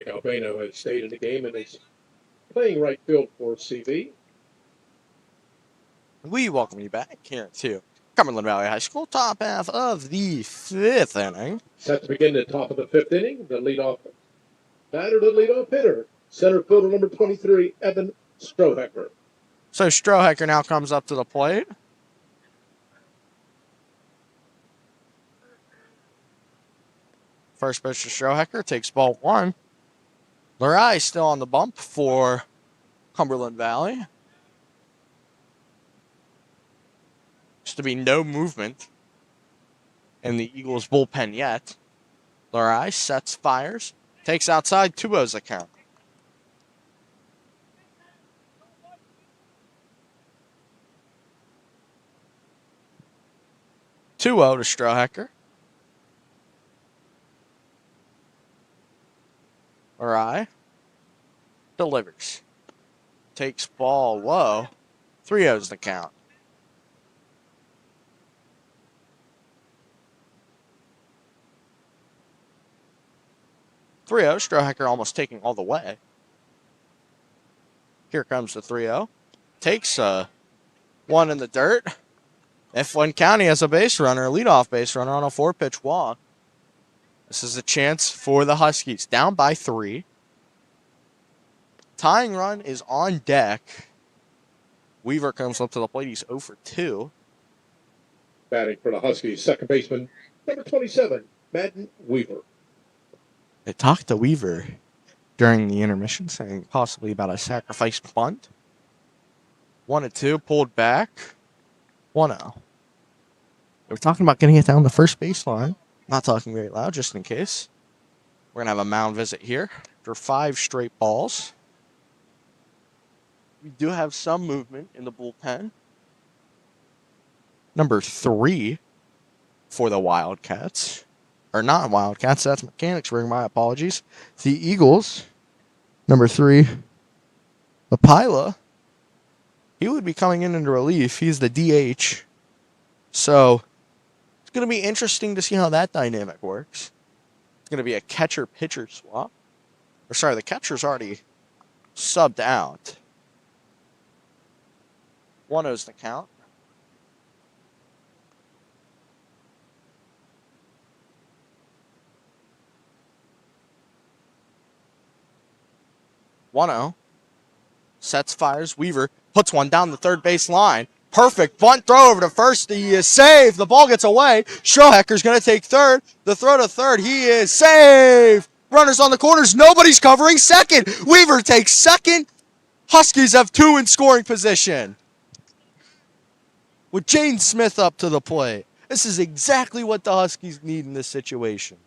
Albano has stayed in the game and is playing right field for CV. We welcome you back here to Cumberland Valley High School, top half of the 5th inning. Set to begin the top of the 5th inning. The leadoff batter, the leadoff hitter, center fielder number 23, Evan Strohecker. So Strohecker now comes up to the plate. First pitch to Strohecker, takes ball 1. Lurai still on the bump for Cumberland Valley. There's to be no movement in the Eagles bullpen yet. Lurai sets, fires, takes outside, 2-0's the count. To Strohecker. Lurai delivers. Takes ball low. 3-0's the count. Strohecker almost taking all the way. Here comes the 3-0. Takes one in the dirt. Mifflin County has a base runner, a leadoff base runner on a 4-pitch walk. This is a chance for the Huskies. Down by 3. Tying run is on deck. Weaver comes up to the plate. He's 0 for 2. Batting for the Huskies, second baseman number 27, Madden Weaver. They talked to Weaver during the intermission, saying possibly about a sacrifice bunt. 1-2, pulled back. 1-0. We're talking about getting it down the first baseline. Not talking very loud, just in case. We're going to have a mound visit here for 5 straight balls. We do have some movement in the bullpen. Number 3 for the Wildcats. Or not Wildcats, that's Mechanicsburg, my apologies. The Eagles, number 3, Lapila. He would be coming in relief. He's the DH. So, it's going to be interesting to see how that dynamic works. It's going to be a catcher-pitcher swap. Or sorry, the catcher's already subbed out. 1-0's the count. Sets, fires. Weaver puts one down the third base line. Perfect bunt throw over to first. He is saved. The ball gets away. Schrohecker's going to take third. The throw to third. He is saved. Runners on the corners. Nobody's covering second. Weaver takes second. Huskies have 2 in scoring position. With Jane Smith up to the plate. This is exactly what the Huskies need in this situation.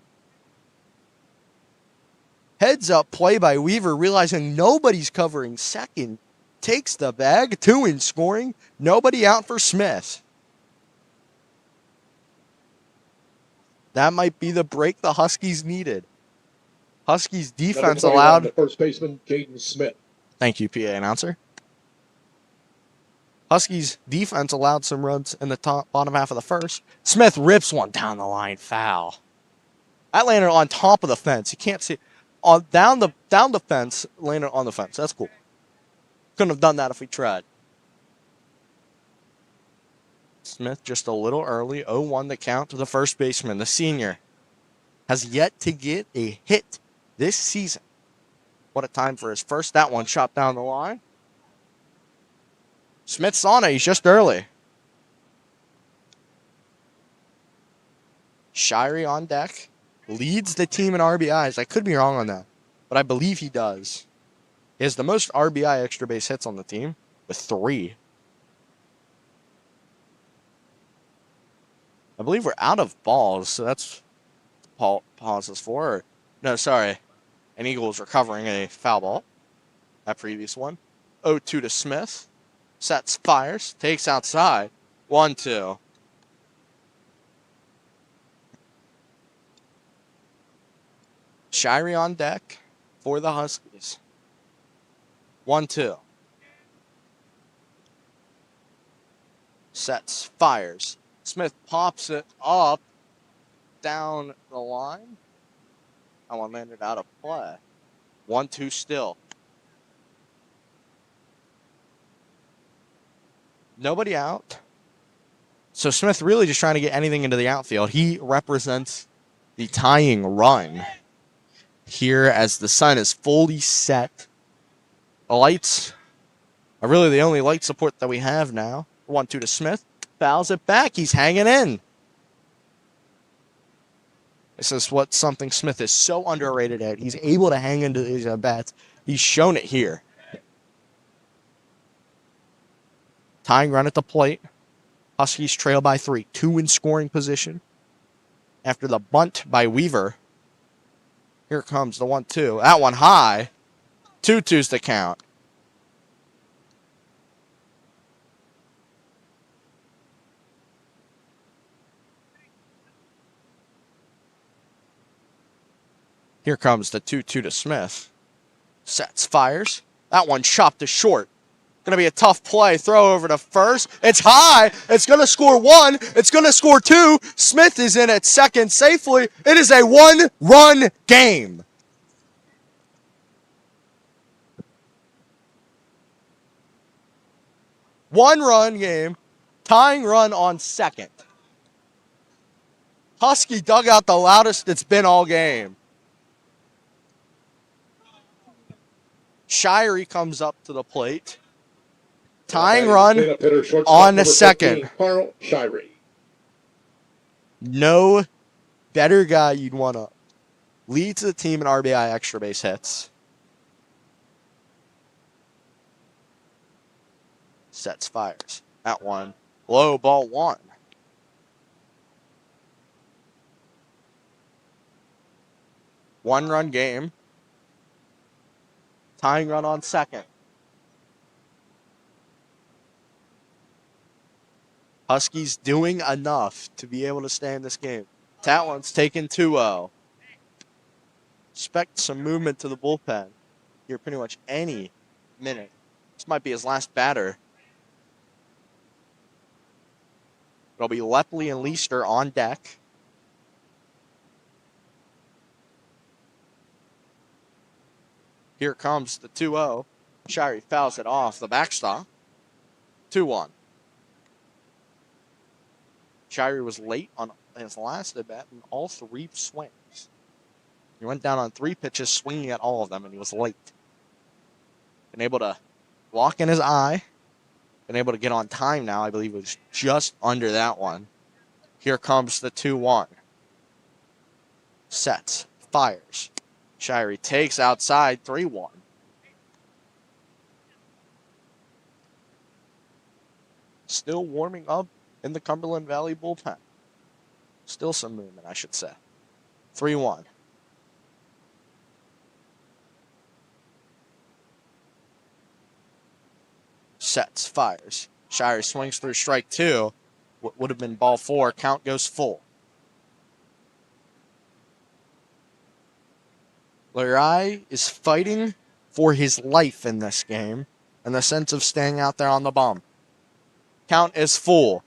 Heads up play by Weaver, realizing nobody's covering second. Takes the bag, 2 in scoring. Nobody out for Smith. That might be the break the Huskies needed. Huskies defense allowed. The first baseman, Jaden Smith. Thank you, PA announcer. Huskies defense allowed some runs in the bottom half of the first. Smith rips one down the line, foul. That landed on top of the fence. You can't see. Down the fence, landed on the fence. That's cool. Couldn't have done that if we tried. Smith just a little early. 0-1 the count to the first baseman. The senior has yet to get a hit this season. What a time for his first. That one shot down the line. Smith's on it. He's just early. Shirey on deck. Leads the team in RBIs. I could be wrong on that, but I believe he does. He has the most RBI extra base hits on the team with 3. I believe we're out of balls, so that's pauses for. No, sorry. An Eagles recovering a foul ball. That previous one. 0-2 to Smith. Sets, fires, takes outside. 1-2. Shirey on deck for the Huskies. 1-2. Sets, fires. Smith pops it up down the line. That one landed out of play. 1-2 still. Nobody out. So Smith really just trying to get anything into the outfield. He represents the tying run here as the sun is fully set. The lights are really the only light support that we have now. 1-2 to Smith. Fouls it back. He's hanging in. This is what something Smith is so underrated at. He's able to hang into these bats. He's shown it here. Tying run at the plate. Huskies trail by 3. 2 in scoring position. After the bunt by Weaver. Here comes the 1-2. That one high. 2-2's the count. Here comes the 2-2 to Smith. Sets, fires. That one chopped to short. Going to be a tough play. Throw over to first. It's high. It's going to score 1. It's going to score 2. Smith is in at second safely. It is a 1-run game. One-run game. Tying run on second. Husky dug out the loudest it's been all game. Shirey comes up to the plate. Tying run on the second. Carl Shirey. No better guy you'd want to lead to the team in RBI extra base hits. Sets, fires. At one. Low, ball one. One-run game. Tying run on second. Huskies doing enough to be able to stay in this game. Tatlin's taken 2-0. Expect some movement to the bullpen here pretty much any minute. This might be his last batter. It'll be Lepley and Leister on deck. Here comes the 2-0. Shirey fouls it off the backstop. 2-1. Shirey was late on his last at bat in all three swings. He went down on 3 pitches, swinging at all of them, and he was late. Been able to walk in his eye. Been able to get on time now. I believe it was just under that one. Here comes the 2-1. Sets. Fires. Shirey takes outside. 3-1. Still warming up in the Cumberland Valley bullpen. Still some movement, I should say. 3-1. Sets, fires. Shirey swings through strike 2. What would have been ball 4. Count goes full. Lerai is fighting for his life in this game in the sense of staying out there on the bump. Count is full.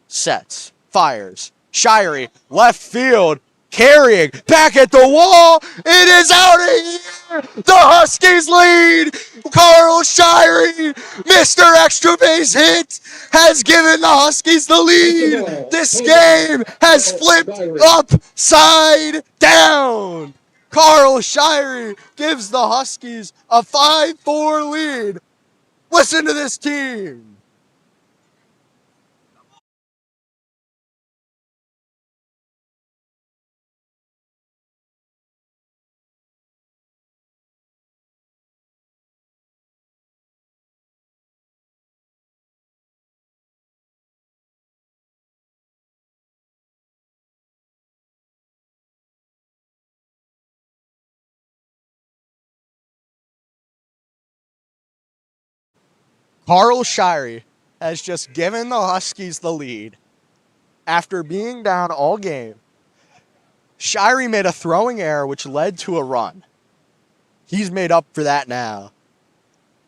Sets, fires. Shirey, left field, carrying, back at the wall. It is out of here. The Huskies lead. Carl Shirey, Mr. Extra Base Hit, has given the Huskies the lead. This game has flipped upside down. Carl Shirey gives the Huskies a 5-4 lead. Listen to this team. Carl Shirey has just given the Huskies the lead. After being down all game, Shirey made a throwing error which led to a run. He's made up for that now.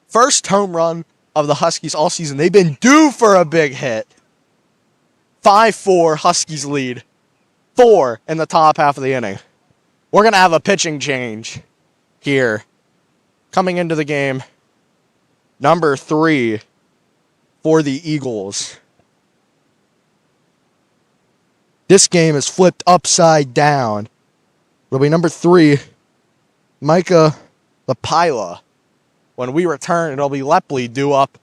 First home run of the Huskies all season. They've been due for a big hit. 5-4 Huskies lead. 4 in the top half of the inning. We're going to have a pitching change here. Coming into the game, number 3 for the Eagles. This game is flipped upside down. It'll be number 3, Micah LaPila. When we return, it'll be Lepley due up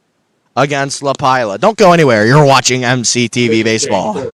against LaPila. Don't go anywhere. You're watching MCTV Baseball.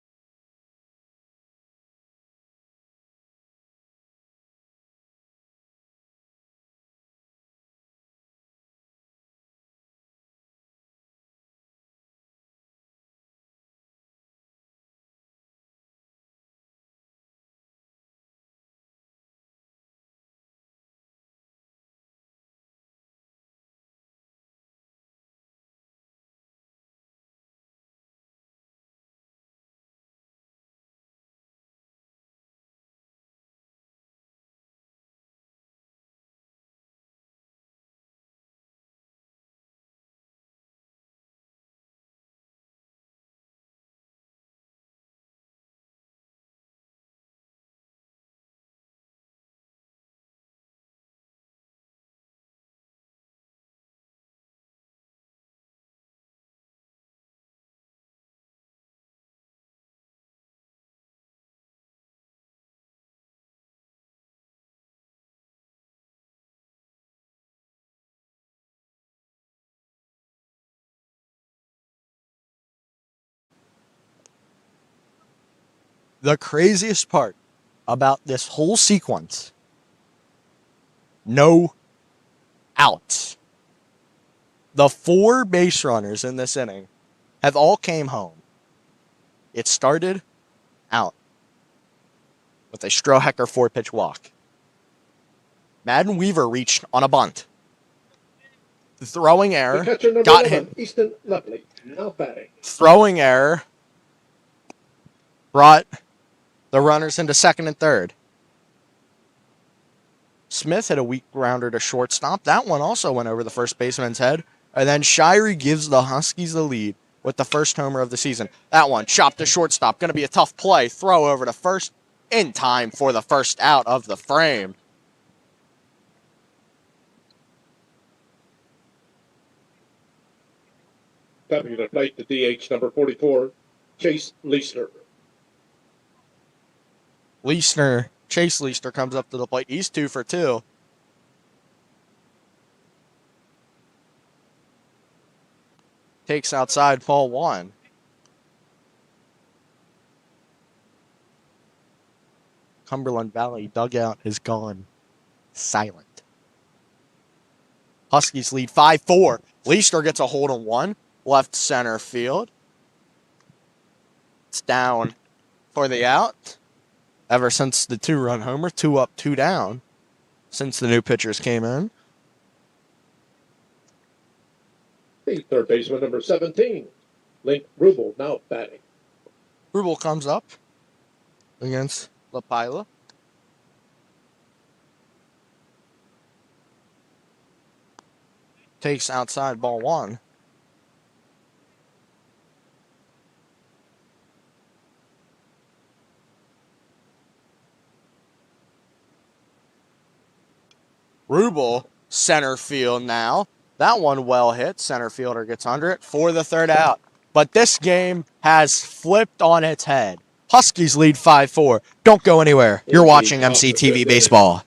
The craziest part about this whole sequence, no outs. The 4 base runners in this inning have all came home. It started out with a Strohecker 4-pitch walk. Madden Weaver reached on a bunt. The throwing The error catcher number got 11, him. Easton Lovely, now batting. Throwing error brought the runners into second and third. Smith hit a weak grounder to shortstop. That one also went over the first baseman's head. And then Shirey gives the Huskies the lead with the first homer of the season. That one chopped to shortstop. Going to be a tough play. Throw over to first in time for the first out of the frame. Coming to plate, the DH number 44, Chase Leisner. Chase Leisner comes up to the plate. He's 2 for 2. Takes outside ball 1. Cumberland Valley dugout is gone. Silent. Huskies lead 5-4. Leisner gets a hold of 1. Left center field. It's down for the out. Ever since the 2-run homer, 2 up, 2 down. Since the new pitchers came in. The third baseman number 17, Link Rubel, now batting. Rubel comes up against LaPila. Takes outside ball 1. Rubel, center field now. That one well hit. Center fielder gets under it for the third out. But this game has flipped on its head. Huskies lead 5-4. Don't go anywhere. You're watching MCTV Baseball.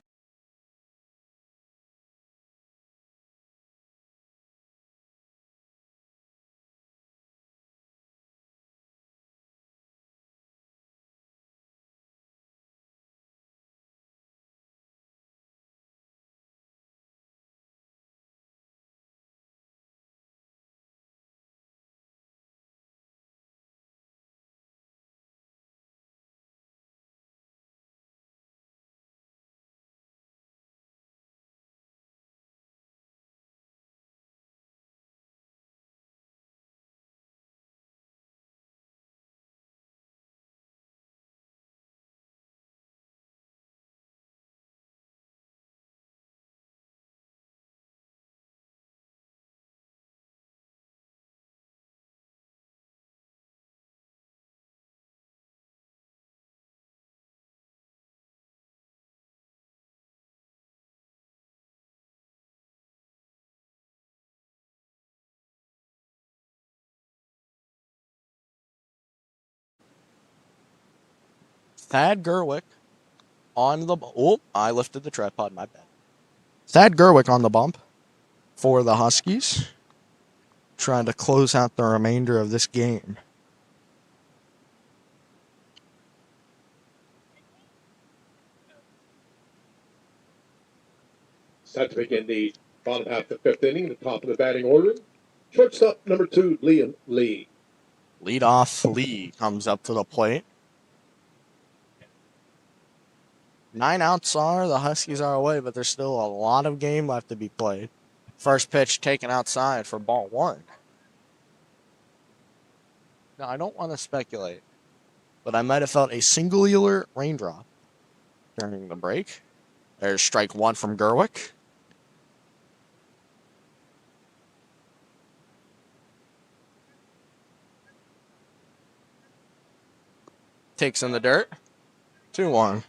Thad Gerwick on the... Oh, I lifted the tripod, my bad. Thad Gerwick on the bump for the Huskies. Trying to close out the remainder of this game. Set to begin the bottom half of the fifth inning, the top of the batting order. Shortstop number 2, Liam Lee. Leadoff Lee comes up to the plate. 9 outs are. The Huskies are away, but there's still a lot of game left to be played. First pitch taken outside for ball 1. Now, I don't want to speculate, but I might have felt a singular raindrop during the break. There's strike 1 from Gerwick. Takes in the dirt. 2-1.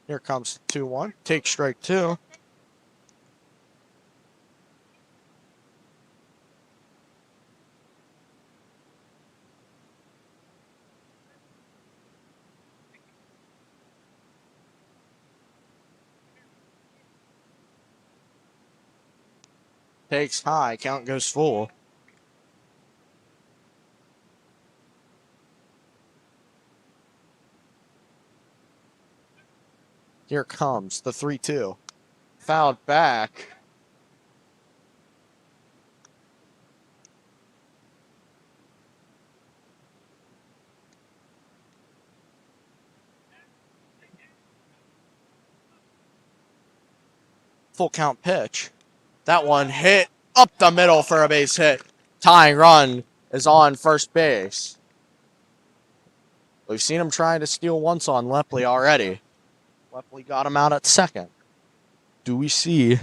Here comes 2-1. Take strike 2. Takes high. Count goes full. Here comes the 3-2. Fouled back. Full count pitch. That one hit up the middle for a base hit. Tying run is on first base. We've seen him trying to steal once on Lepley already. Lepley got him out at second. Do we see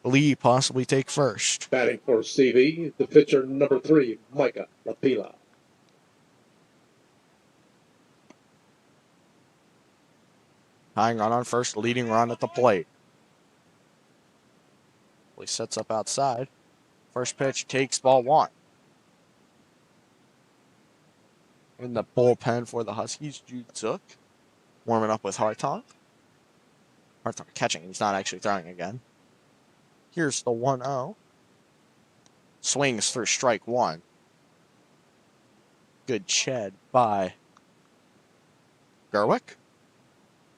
Lee possibly take first? Batting for CV, the pitcher number 3, Micah Lapila. Tying run on first, leading run at the plate. Lee sets up outside. First pitch takes ball 1. In the bullpen for the Huskies, Jude Zook warming up with Hartong. Hartong catching. He's not actually throwing again. Here's the 1-0. Swings through strike 1. Good shed by Gerwick.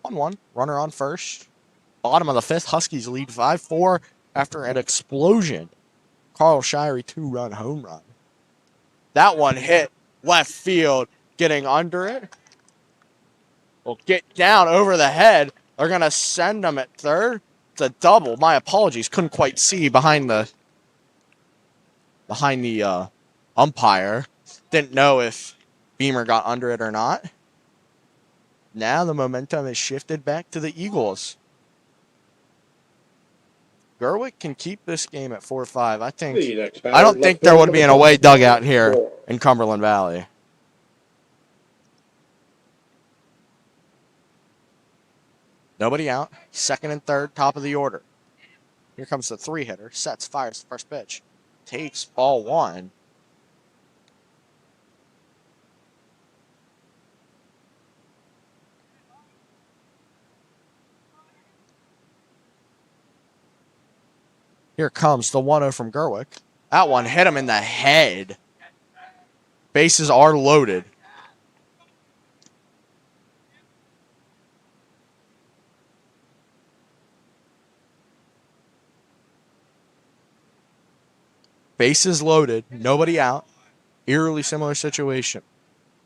1-1. Runner on first. Bottom of the 5th. Huskies lead 5-4 after an explosion. Carl Shirey 2-run home run. That one hit left field. Getting under it. Will get down over the head. They're going to send him at third. It's a double. My apologies. Couldn't quite see behind the umpire. Didn't know if Beamer got under it or not. Now the momentum is shifted back to the Eagles. Gerwick can keep this game at 4-5. I don't think there would be an away dugout here in Cumberland Valley. Nobody out. Second and third, top of the order. Here comes the 3-hitter. Sets, fires the first pitch. Takes ball 1. Here comes the 1-0 from Gerwick. That one hit him in the head. Bases are loaded. Bases loaded. Nobody out. Eerily similar situation.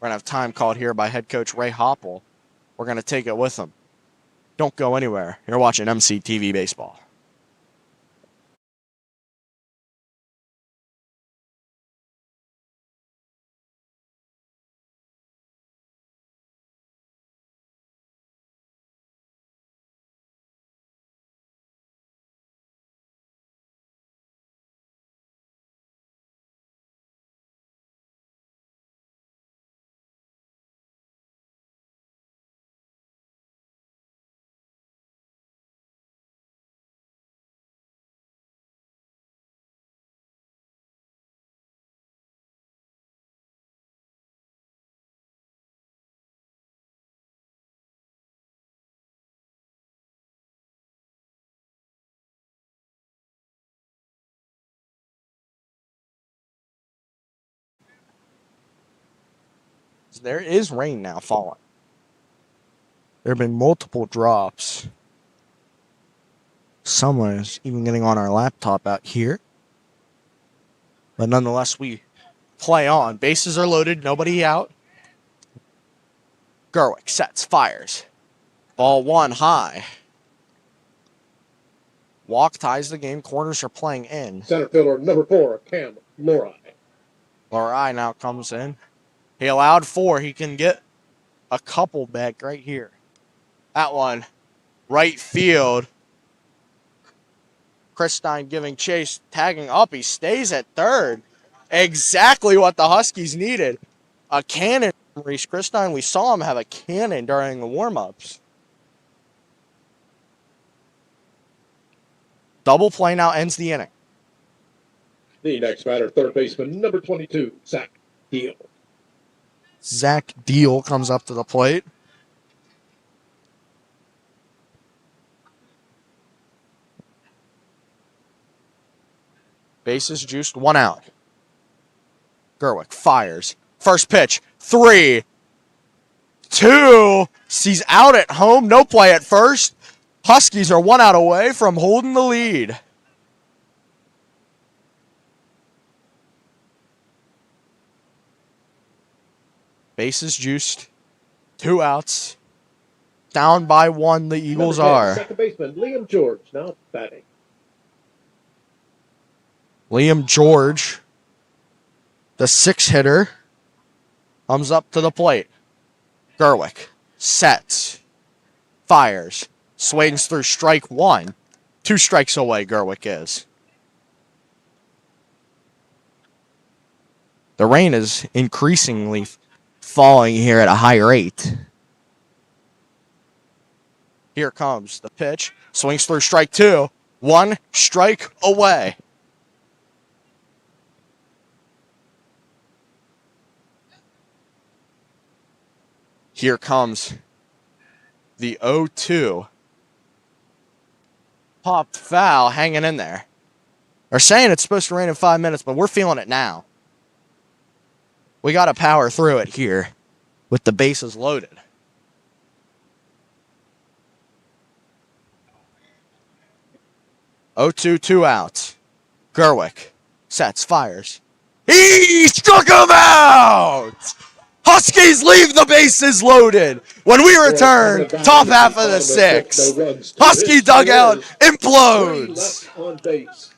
We're going to have time called here by head coach Ray Hopple. We're going to take it with him. Don't go anywhere. You're watching MCTV Baseball. There is rain now falling. There have been multiple drops. Someone is even getting on our laptop out here. But nonetheless, we play on. Bases are loaded. Nobody out. Gerwick sets, fires. Ball 1 high. Walk ties the game. Corners are playing in. Center fielder number 4, Cam Lorai. Lorai now comes in. He allowed 4. He can get a couple back right here. That one, right field. Chris Stein giving chase, tagging up. He stays at third. Exactly what the Huskies needed. A cannon from Reese Chris Stein. We saw him have a cannon during the warm-ups. Double play now ends the inning. The next batter, third baseman number 22, Zach Deal. Zach Deal comes up to the plate. Bases juiced, 1 out. Gerwick fires. First pitch, 3. 2. He's out at home. No play at first. Huskies are 1 out away from holding the lead. Bases juiced. 2 outs. Down by 1, the Eagles are. Second baseman Liam George now batting. Liam George, the 6-hitter, comes up to the plate. Gerwick sets, fires, swings through strike 1. 2 strikes away, Gerwick is. The rain is increasingly falling here at a high rate. Here comes the pitch. Swings through strike 2. 1 strike away. Here comes the 0-2. Popped foul hanging in there. They're saying it's supposed to rain in 5 minutes, but we're feeling it now. We got to power through it here with the bases loaded. 0-2, 2 outs. Gerwick sets, fires. He struck him out! Huskies leave the bases loaded. When we return, top half of the 6th. Husky dugout implodes. On base.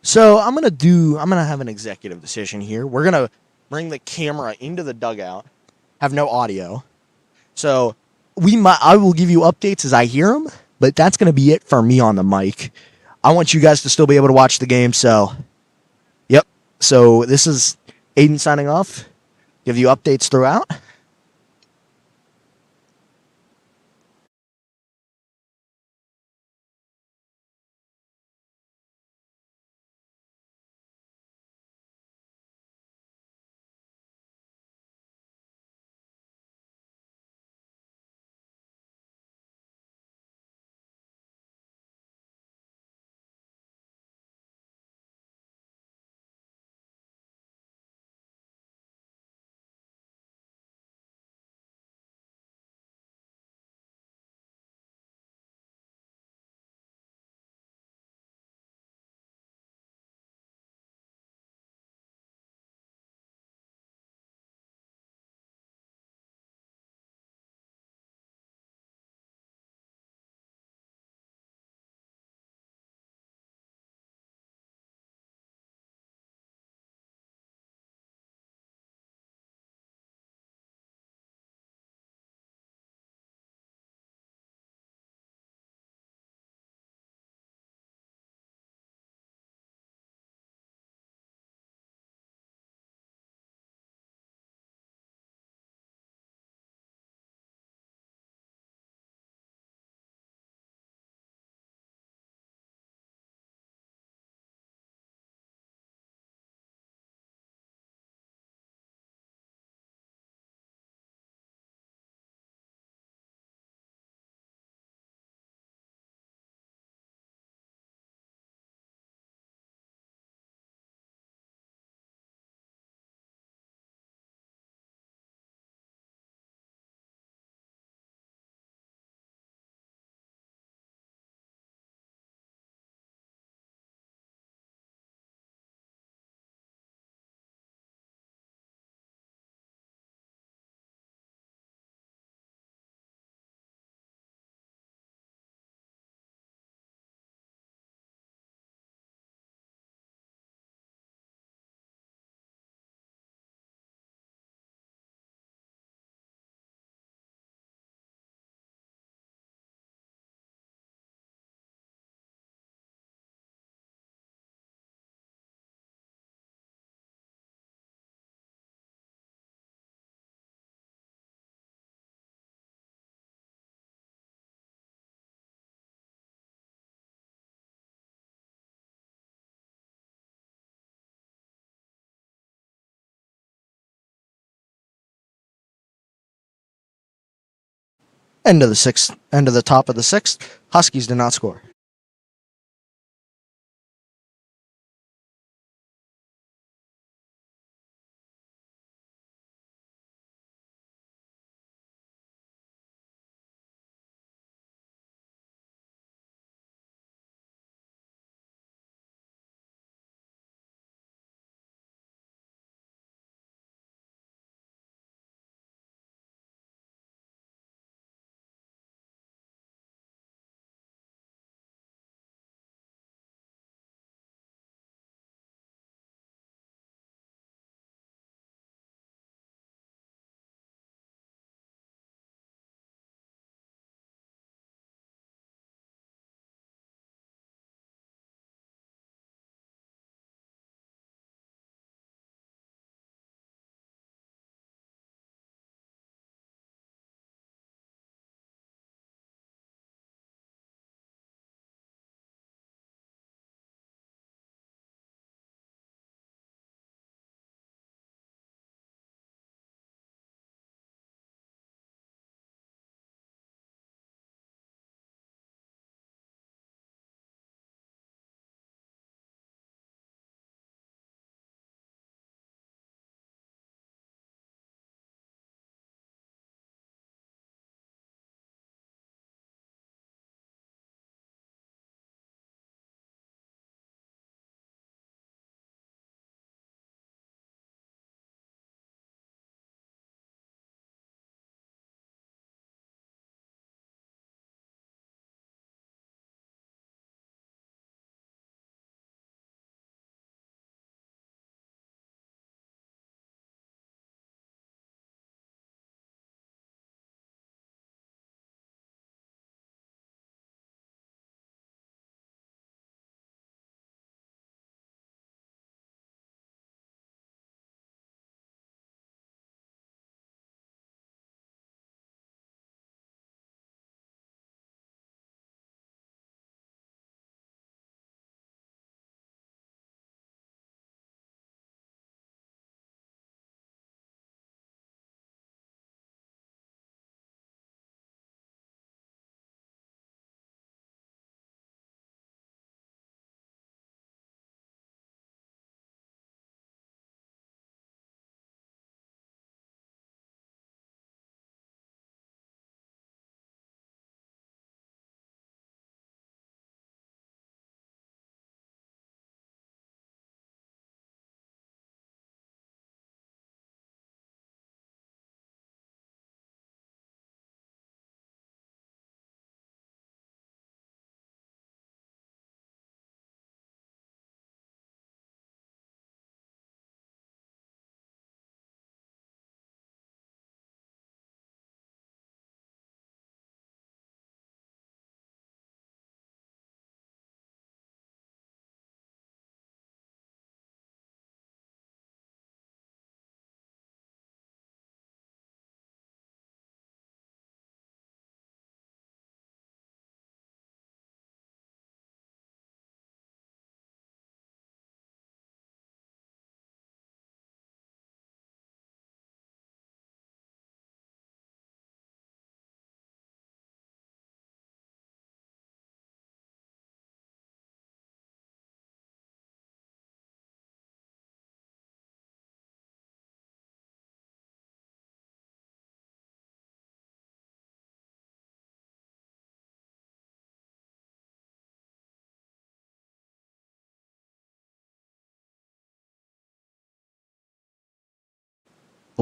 So I'm gonna have an executive decision here. We're gonna bring the camera into the dugout, have no audio. So I will give you updates as I hear them, but that's gonna be it for me on the mic. I want you guys to still be able to watch the game. So, yep. So this is Aiden signing off. Give you updates throughout. End of the sixth. End of the top of the sixth. Huskies did not score.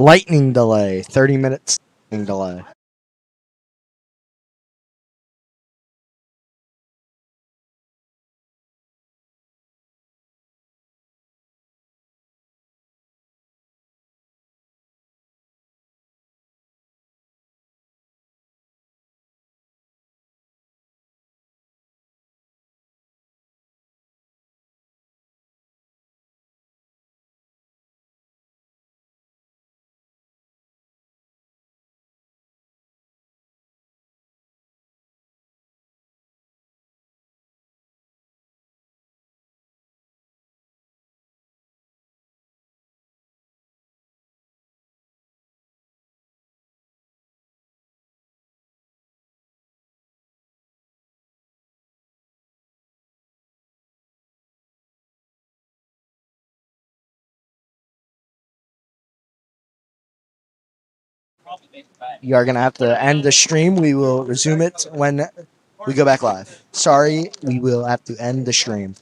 Lightning delay. 30 minutes delay. You are going to have to end the stream. We will resume it when we go back live. Sorry, we will have to end the stream.